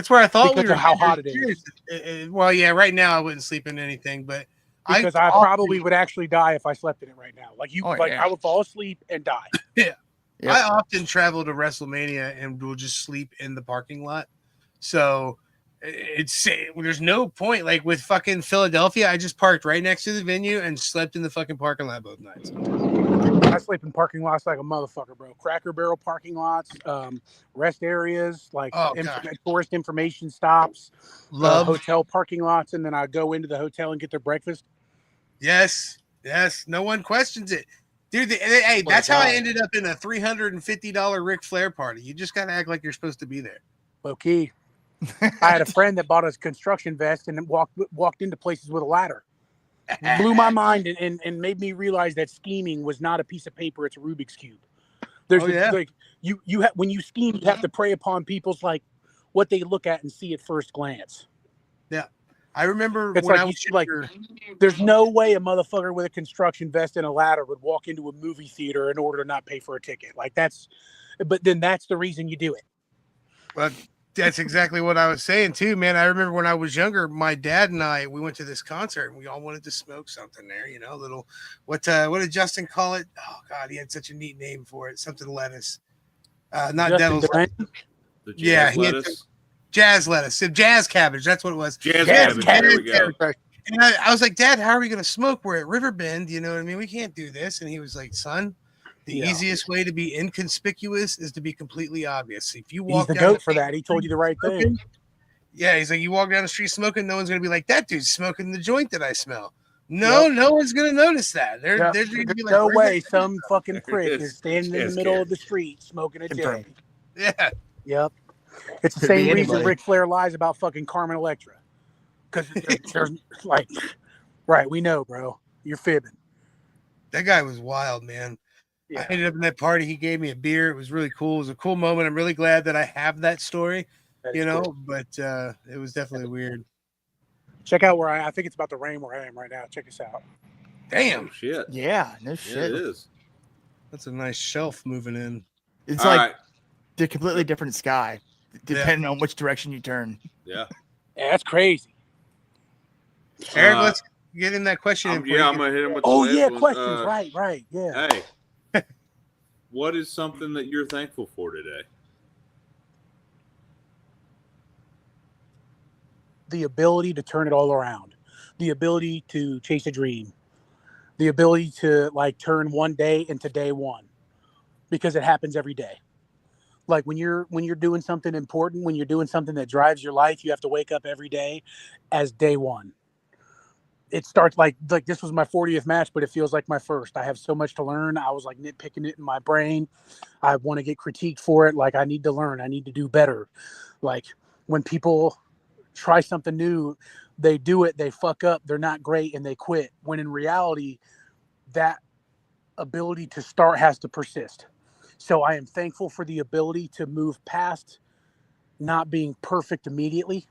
where I thought because we were. of how hot it is. Well, yeah, right now I wouldn't sleep in anything, but because I probably would actually die if I slept in it right now. Like yeah. I would fall asleep and die. Yeah. Yep. I often travel to WrestleMania and will just sleep in the parking lot. So there's no point. Like with fucking Philadelphia, I just parked right next to the venue and slept in the fucking parking lot both nights. I sleep in parking lots like a motherfucker, bro. Cracker Barrel parking lots, rest areas, like tourist information stops, hotel parking lots, and then I go into the hotel and get their breakfast. Yes, no one questions it, dude. Hey, that's how I ended up in a $350 Ric Flair party. You just gotta act like you're supposed to be there. Low key. I had a friend that bought a construction vest and walked into places with a ladder. Blew my mind and made me realize that scheming was not a piece of paper; it's a Rubik's cube. There's like when you scheme, you have to prey upon people's like what they look at and see at first glance. Yeah, I remember it's when like I was younger, there's no way a motherfucker with a construction vest and a ladder would walk into a movie theater in order to not pay for a ticket. Like but then that's the reason you do it. Well, that's exactly what I was saying too, man. I remember when I was younger, my dad and we went to this concert and we all wanted to smoke something there, you know, little, what did Justin call it? Oh God, he had such a neat name for it. Something lettuce. Not Justin devil's lettuce. Jazz lettuce. Jazz lettuce. Jazz cabbage. That's what it was. Jazz cabbage. There we go. And I was like, Dad, how are we going to smoke? We're at Riverbend. You know what I mean? We can't do this. And he was like, son, the easiest way to be inconspicuous is to be completely obvious. If you walk He's the goat for that. He told you the right thing. Yeah, he's like, you walk down the street smoking, no one's going to be like, that dude's smoking the joint that I smell. No, no one's going to notice that. They're going to be like, no way some fucking prick is standing in the middle of the street smoking a J. Yeah. Yep. It's the same reason Ric Flair lies about fucking Carmen Electra. Because there's like, right, we know, bro. You're fibbing. That guy was wild, man. Yeah. I ended up in that party. He gave me a beer. It was really cool. It was a cool moment. I'm really glad that I have that story, cool. But it was definitely weird. Check out where I think it's about to rain where I am right now. Check this out. Damn. Oh, shit. Yeah, no shit. Yeah, it is. That's a nice shelf moving in. It's like the completely different sky, depending on which direction you turn. Yeah. Yeah, that's crazy. Eric, let's get in that question. I'm going to hit him with the questions. Right. Yeah. Hey. What is something that you're thankful for today? The ability to turn it all around. The ability to chase a dream. The ability to like turn one day into day one. Because it happens every day. Like when you're doing something important, when you're doing something that drives your life, you have to wake up every day as day one. It starts like this was my 40th match, but it feels like my first. I have so much to learn. I was like nitpicking it in my brain. I want to get critiqued for it. Like I need to learn. I need to do better. Like when people try something new, they do it, they fuck up, they're not great, and they quit. When in reality, that ability to start has to persist. So I am thankful for the ability to move past not being perfect immediately,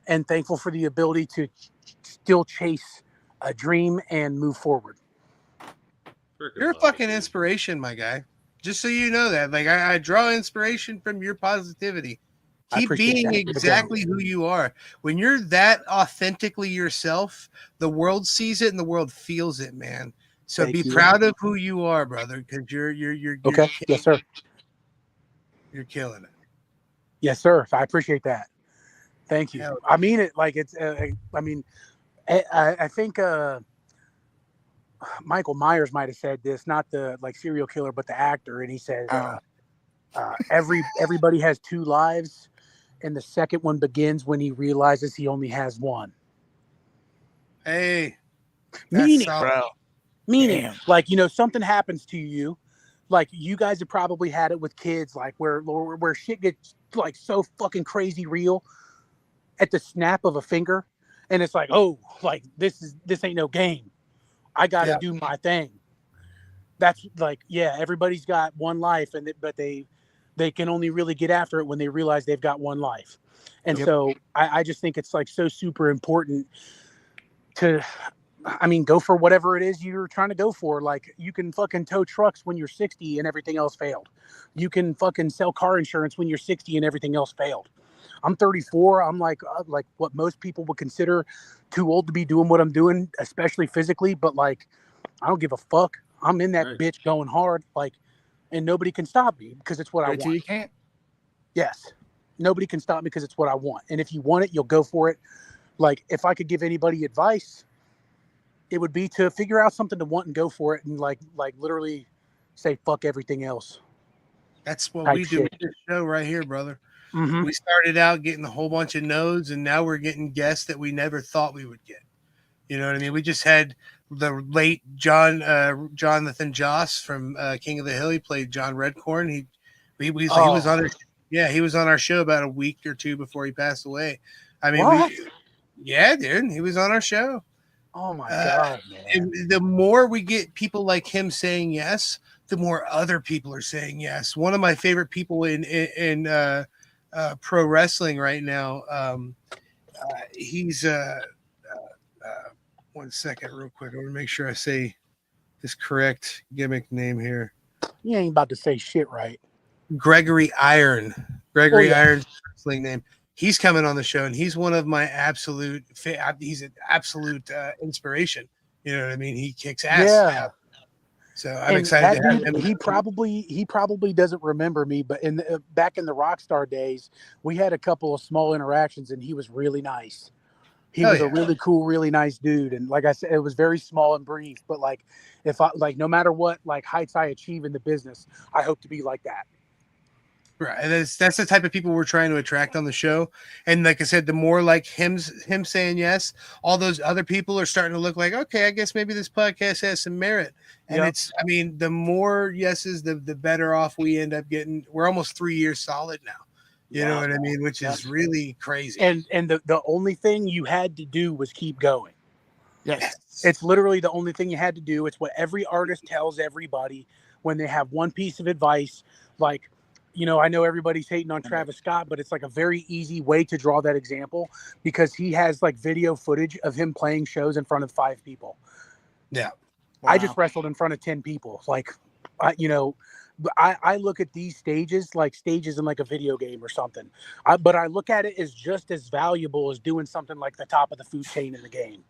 and thankful for the ability to still chase a dream and move forward. You're a fucking inspiration, my guy. Just so you know that. Like I draw inspiration from your positivity. Keep being exactly who you are. When you're that authentically yourself, the world sees it and the world feels it, man. So be proud of who you are, brother, because you're okay. Yes, sir. You're killing it. Yes, sir. I appreciate that. Thank you. I mean it. Like it's. I think Michael Myers might have said this, not the like serial killer, but the actor, and he said, everybody has two lives, and the second one begins when he realizes he only has one. Hey, meaning, bro. Meaning, like, you know, something happens to you. Like, you guys have probably had it with kids, like, where shit gets, like, so fucking crazy real at the snap of a finger. And it's like, oh, like, this ain't no game. I got to do my thing. That's, like, everybody's got one life, but they can only really get after it when they realize they've got one life. And so I just think it's, like, so super important to... I mean, go for whatever it is you're trying to go for. Like, you can fucking tow trucks when you're 60 and everything else failed. You can fucking sell car insurance when you're 60 and everything else failed. I'm 34. I'm like what most people would consider too old to be doing what I'm doing, especially physically. But like, I don't give a fuck. I'm in that Right. bitch going hard, like, and nobody can stop me because it's what I Wait till want. you can't. Yes, nobody can stop me because it's what I want. And if you want it, you'll go for it. Like, if I could give anybody advice, it would be to figure out something to want and go for it, and like literally say fuck everything else. That's what Type we do shit. with this show right here, brother. Mm-hmm. We started out getting a whole bunch of no's, and now we're getting guests that we never thought we would get. You know what I mean? We just had the late Jonathan Joss from King of the Hill. He played John Redcorn. He was on our, he was on our show about a week or two before he passed away. I mean, What? Yeah, dude, he was on our show. Oh my god, man! And the more we get people like him saying yes, the more other people are saying yes. One of my favorite people in pro wrestling right now, he's one second, real quick. I want to make sure I say his correct gimmick name here. You ain't about to say shit, right? Gregory Iron. Gregory Oh, yeah. Iron's wrestling name. He's coming on the show, and he's one of my absolute. He's an absolute inspiration. You know what I mean? He kicks ass. Yeah. So I'm excited to have dude, him. He probably doesn't remember me, but back in the Rockstar days, we had a couple of small interactions, and he was really nice. He was a really cool, really nice dude, and like I said, it was very small and brief. But like, if I no matter what heights I achieve in the business, I hope to be like that. Right. And that's the type of people we're trying to attract on the show. And like I said, the more like him saying yes, all those other people are starting to look like, okay, I guess maybe this podcast has some merit. And the more yeses, the better off we end up getting. We're almost 3 years solid now. You know what I mean? Which is really crazy. And the only thing you had to do was keep going. Yes. It's literally the only thing you had to do. It's what every artist tells everybody when they have one piece of advice. Like, you know, I know everybody's hating on Travis Scott, but it's like a very easy way to draw that example because he has like video footage of him playing shows in front of 5 people. Yeah. Wow. I just wrestled in front of 10 people. Like, I look at these stages like stages in like a video game or something. But I look at it as just as valuable as doing something like the top of the food chain in the game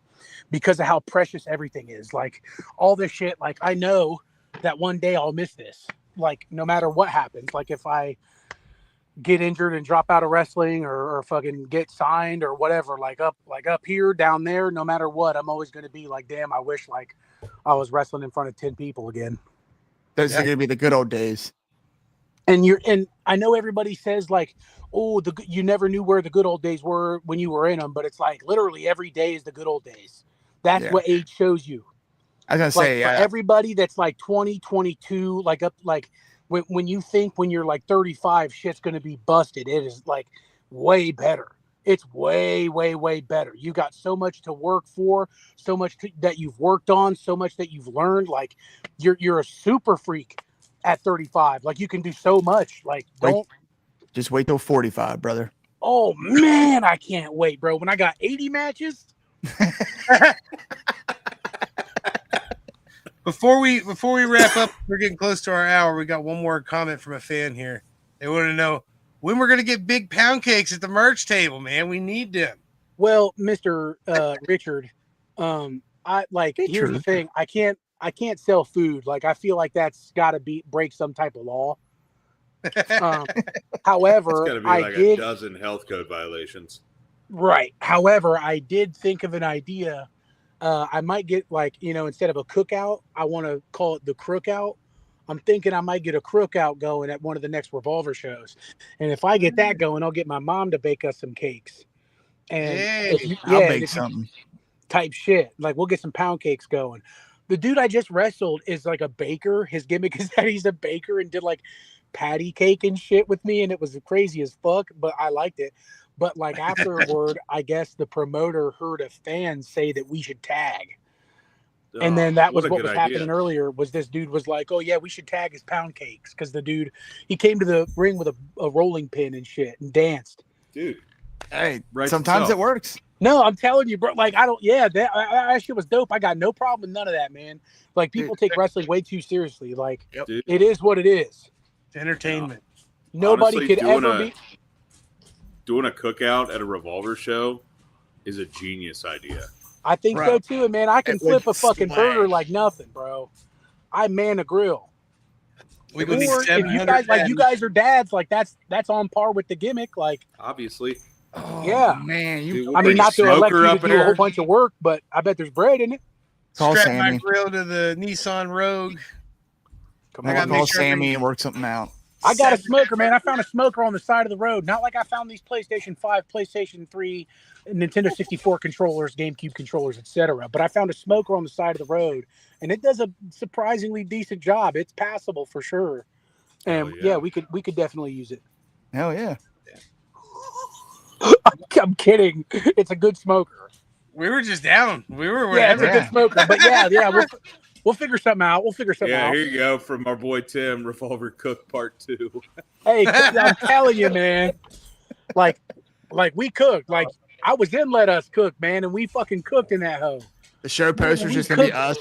because of how precious everything is. Like all this shit, like I know that one day I'll miss this. Like no matter what happens, like if I get injured and drop out of wrestling or fucking get signed or whatever, like up here, down there, no matter what, I'm always going to be like, damn, I wish like I was wrestling in front of 10 people again. Those are going to be the good old days. And I know everybody says like, oh, you never knew where the good old days were when you were in them, but it's like literally every day is the good old days. That's what age shows you. I was going to say, for everybody that's like 20, 22, like up, like when you think when you're like 35, shit's going to be busted. It is like way better. It's way, way, way better. You got so much to work for, so much that you've worked on, so much that you've learned. Like you're a super freak at 35. Like you can do so much. Like just wait till 45, brother. Oh man, I can't wait, bro. When I got 80 matches. Before we wrap up, we're getting close to our hour. We got one more comment from a fan here. They want to know when we're going to get big pound cakes at the merch table, man. We need them. Well, Mr. Richard, here's the thing. I can't sell food. Like I feel like that's got to break some type of law. However, it's got to be a dozen health code violations. Right. However, I did think of an idea. I might get instead of a cookout, I want to call it the crookout. I'm thinking I might get a crookout going at one of the next Revolver shows. And if I get that going, I'll get my mom to bake us some cakes. And I'll bake something. Type shit. Like we'll get some pound cakes going. The dude I just wrestled is like a baker. His gimmick is that he's a baker and did like patty cake and shit with me. And it was crazy as fuck, but I liked it. But like afterward, I guess the promoter heard a fan say that we should tag. And then that was what was happening earlier was this dude was like, oh yeah, we should tag his pound cakes. Cause the dude, he came to the ring with a rolling pin and shit and danced. Dude. Hey, sometimes it works. No, I'm telling you, bro. Like that shit was dope. I got no problem with none of that, man. Like people take wrestling way too seriously. Like it is what it is. It's entertainment. Nobody could ever be. doing a cookout at a Revolver show is a genius idea. I think Bro, so too, man. I can it would flip a fucking slay. burger like nothing, bro. I man a grill. We Or gonna need if you 700 guys like, you men. guys are dads, like that's on par with the gimmick. Like, Obviously. Oh, Yeah. man, Dude, you we'll I mean, bring a not to elect smoker you to up do a whole there. bunch of work, but I bet there's bread in it. call Strap my Sammy. grill to the Nissan Rogue. Come I on, gotta gotta call make sure I Sammy bring- and work something out. I got a 700 smoker, man. I found a smoker on the side of the road. Not like I found these PlayStation 5, PlayStation 3, Nintendo 64 controllers, GameCube controllers, etc. But I found a smoker on the side of the road, and it does a surprisingly decent job. It's passable for sure. And Hell yeah. we could definitely use it. Hell yeah. I'm kidding. It's a good smoker. We were just down. We were Yeah, it's a wherever. good smoker. But yeah, we'll figure something out. We'll figure something Yeah, out. here you go from our boy Tim, Revolver Cook Part 2. Hey, I'm telling you, man. Like we cooked. Like I was in Let Us Cook, man, and we fucking cooked in that hoe. The show poster's we just gonna be cooked. us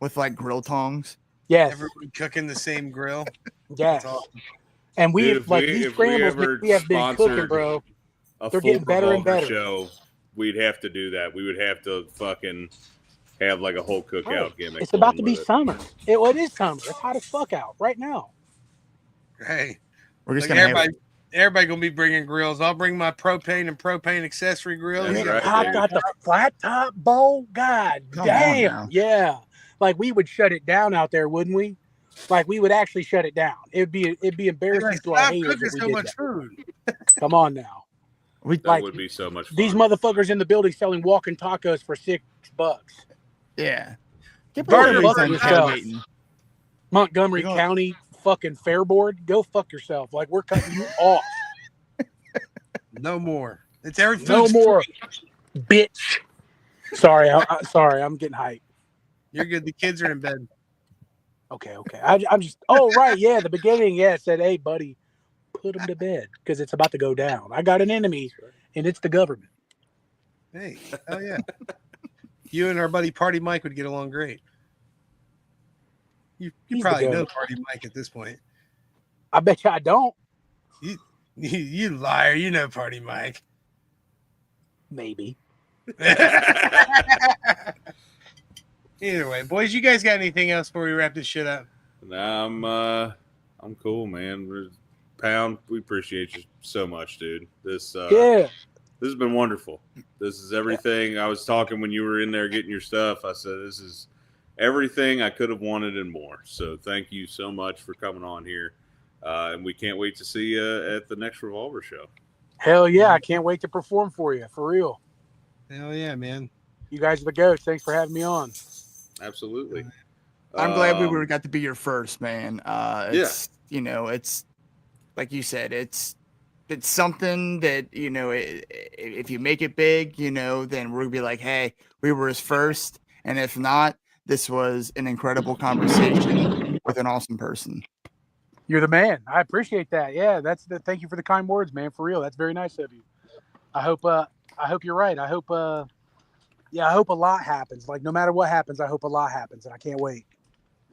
with grill tongs. Yes, Everyone cooking the same grill. yes. That's awesome. And we Dude, if like we- these if we scrambles. ever We have been cooking, sponsored bro. A They're full getting better and Revolver better. show, we'd have to do that. We would have to fucking have like a whole cookout gimmick. It's about going to be with it. summer. It is summer. It's hot as fuck out right now. Hey, We're just look, gonna have everybody gonna be bringing grills. I'll bring my propane and propane accessory grill. That's You right. got- I got the flat top bowl. God Come on damn. now. Yeah. Like we would shut it down out there, wouldn't we? Like we would actually shut it down. It'd be embarrassing Like, to our stop haters cooking if we so did much that. food. Come on now. we That like, would be so much fun. These motherfuckers in the building selling walking tacos for $6. yeah. Get Burger Burger fuck yourself. Montgomery You're gonna- County fucking fair board, go fuck yourself. Like we're cutting you off. No more. It's every No food's more, free. bitch. Sorry, sorry, I'm getting hyped. You're good. The kids are in bed. Okay. I'm just. Oh right, yeah. The beginning, yeah, said, "Hey, buddy, put him to bed because it's about to go down. I got an enemy, and it's the government." Hey, hell yeah. You and our buddy Party Mike would get along great. You He's the probably know goat. Party Mike at this point. I bet you I don't. You liar. You know Party Mike. Maybe. Either way, boys, you guys got anything else before we wrap this shit up? Nah, I'm cool, man. Pound, we appreciate you so much, dude. This Yeah. This has been wonderful. This is everything. I was talking when you were in there getting your stuff. I said, this is everything I could have wanted and more. So thank you so much for coming on here. And we can't wait to see you at the next Revolver show. Hell yeah! I can't wait to perform for you. For real. Hell yeah, man. You guys are the goats. Thanks for having me on. Absolutely. I'm glad we Um, got to be your first, man. It's it's like you said, it's something that if you make it big, then we'll be like, hey, we were his first, and if not, this was an incredible conversation with an awesome person. You're the man. I appreciate that. Yeah, thank you for the kind words, man. For real, that's very nice of you. I hope you're right. I hope a lot happens. Like no matter what happens, I hope a lot happens, and I can't wait.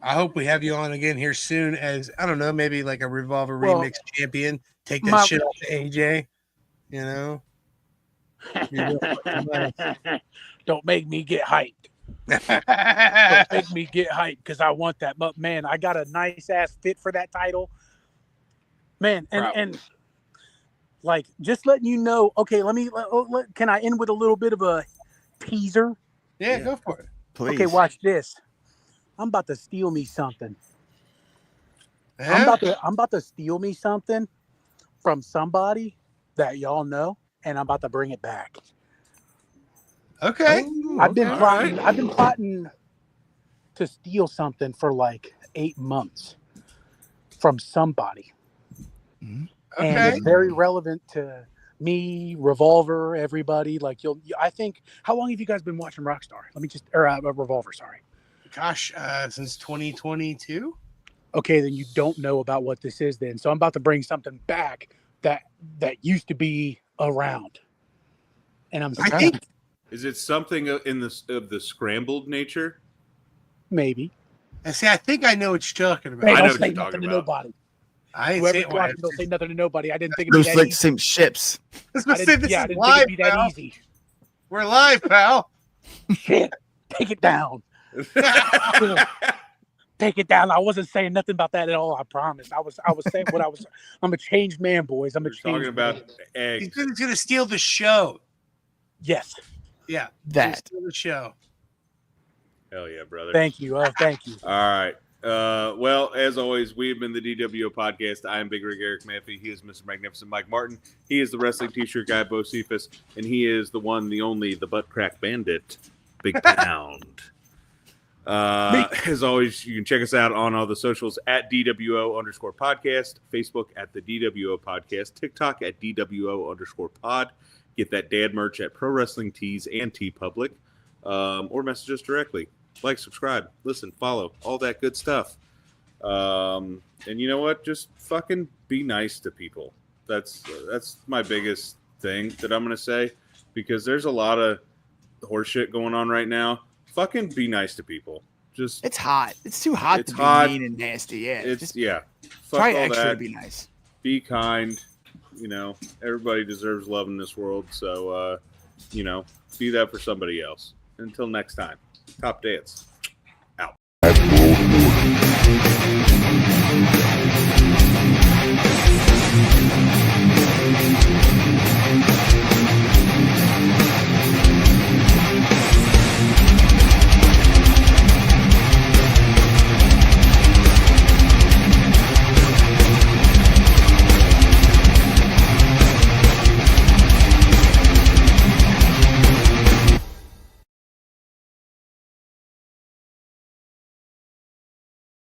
I hope we have you on again here soon as, I don't know, maybe like a Revolver Well, Remix champion. Take that my- shit off to AJ. You know? Don't make me get hyped. Don't make me get hyped because I want that. But man, I got a nice ass fit for that title. Man, and like just letting you know, okay, can I end with a little bit of a teaser? Yeah, go for it. Please. Okay, watch this. I'm about to steal me something. Huh? I'm about to steal me something from somebody that y'all know, and I'm about to bring it back. Okay. I've been okay. plotting to steal something for like 8 months from somebody. And Okay. it's very relevant to me, Revolver, everybody. Like I think, how long have you guys been watching Rockstar? Revolver, sorry. Gosh, since 2022. Okay, then you don't know about what this is then. So I'm about to bring something back that used to be around. And I think Is it something of the scrambled nature? maybe. I think I know what you're talking about. Hey, I know don't what say you're nothing talking to about. nobody. I ain't Whoever's saying watching, don't say nothing to nobody. I didn't think it'd be Those that like easy. same ships. I didn't think it'd be that easy. We're live, pal. Shit, take it down. Take it down. I wasn't saying nothing about that at all. I promise. I was saying what I was. I'm a changed man, boys. I'm a We're talking changed about man. eggs. He's gonna steal the show. Yes. Yeah, That. steal the show. Hell yeah, brother. Thank you. Oh, thank you. All right. Well, as always, we have been the DWO podcast. I am Big Rig Eric Maffey. He is Mr. Magnificent Mike Martin. He is the wrestling t-shirt guy, Bo Cephas, and he is the one, the only, the butt crack bandit, Bigg Pound. As always, you can check us out on all the socials at DWO_podcast, Facebook at the DWO podcast, TikTok at DWO_pod. Get that dad merch at Pro Wrestling Tees and T Public, or message us directly. Like, subscribe, listen, follow, all that good stuff. And you know what? Just fucking be nice to people. That's my biggest thing that I'm going to say, because there's a lot of horseshit going on right now. Fucking be nice to people. Just It's hot. It's too hot It's to hot. be mean and nasty. Yeah. it's Just fuck try all extra that. to be nice. Be kind. You know, everybody deserves love in this world. So, you know, be that for somebody else. Until next time, top dance.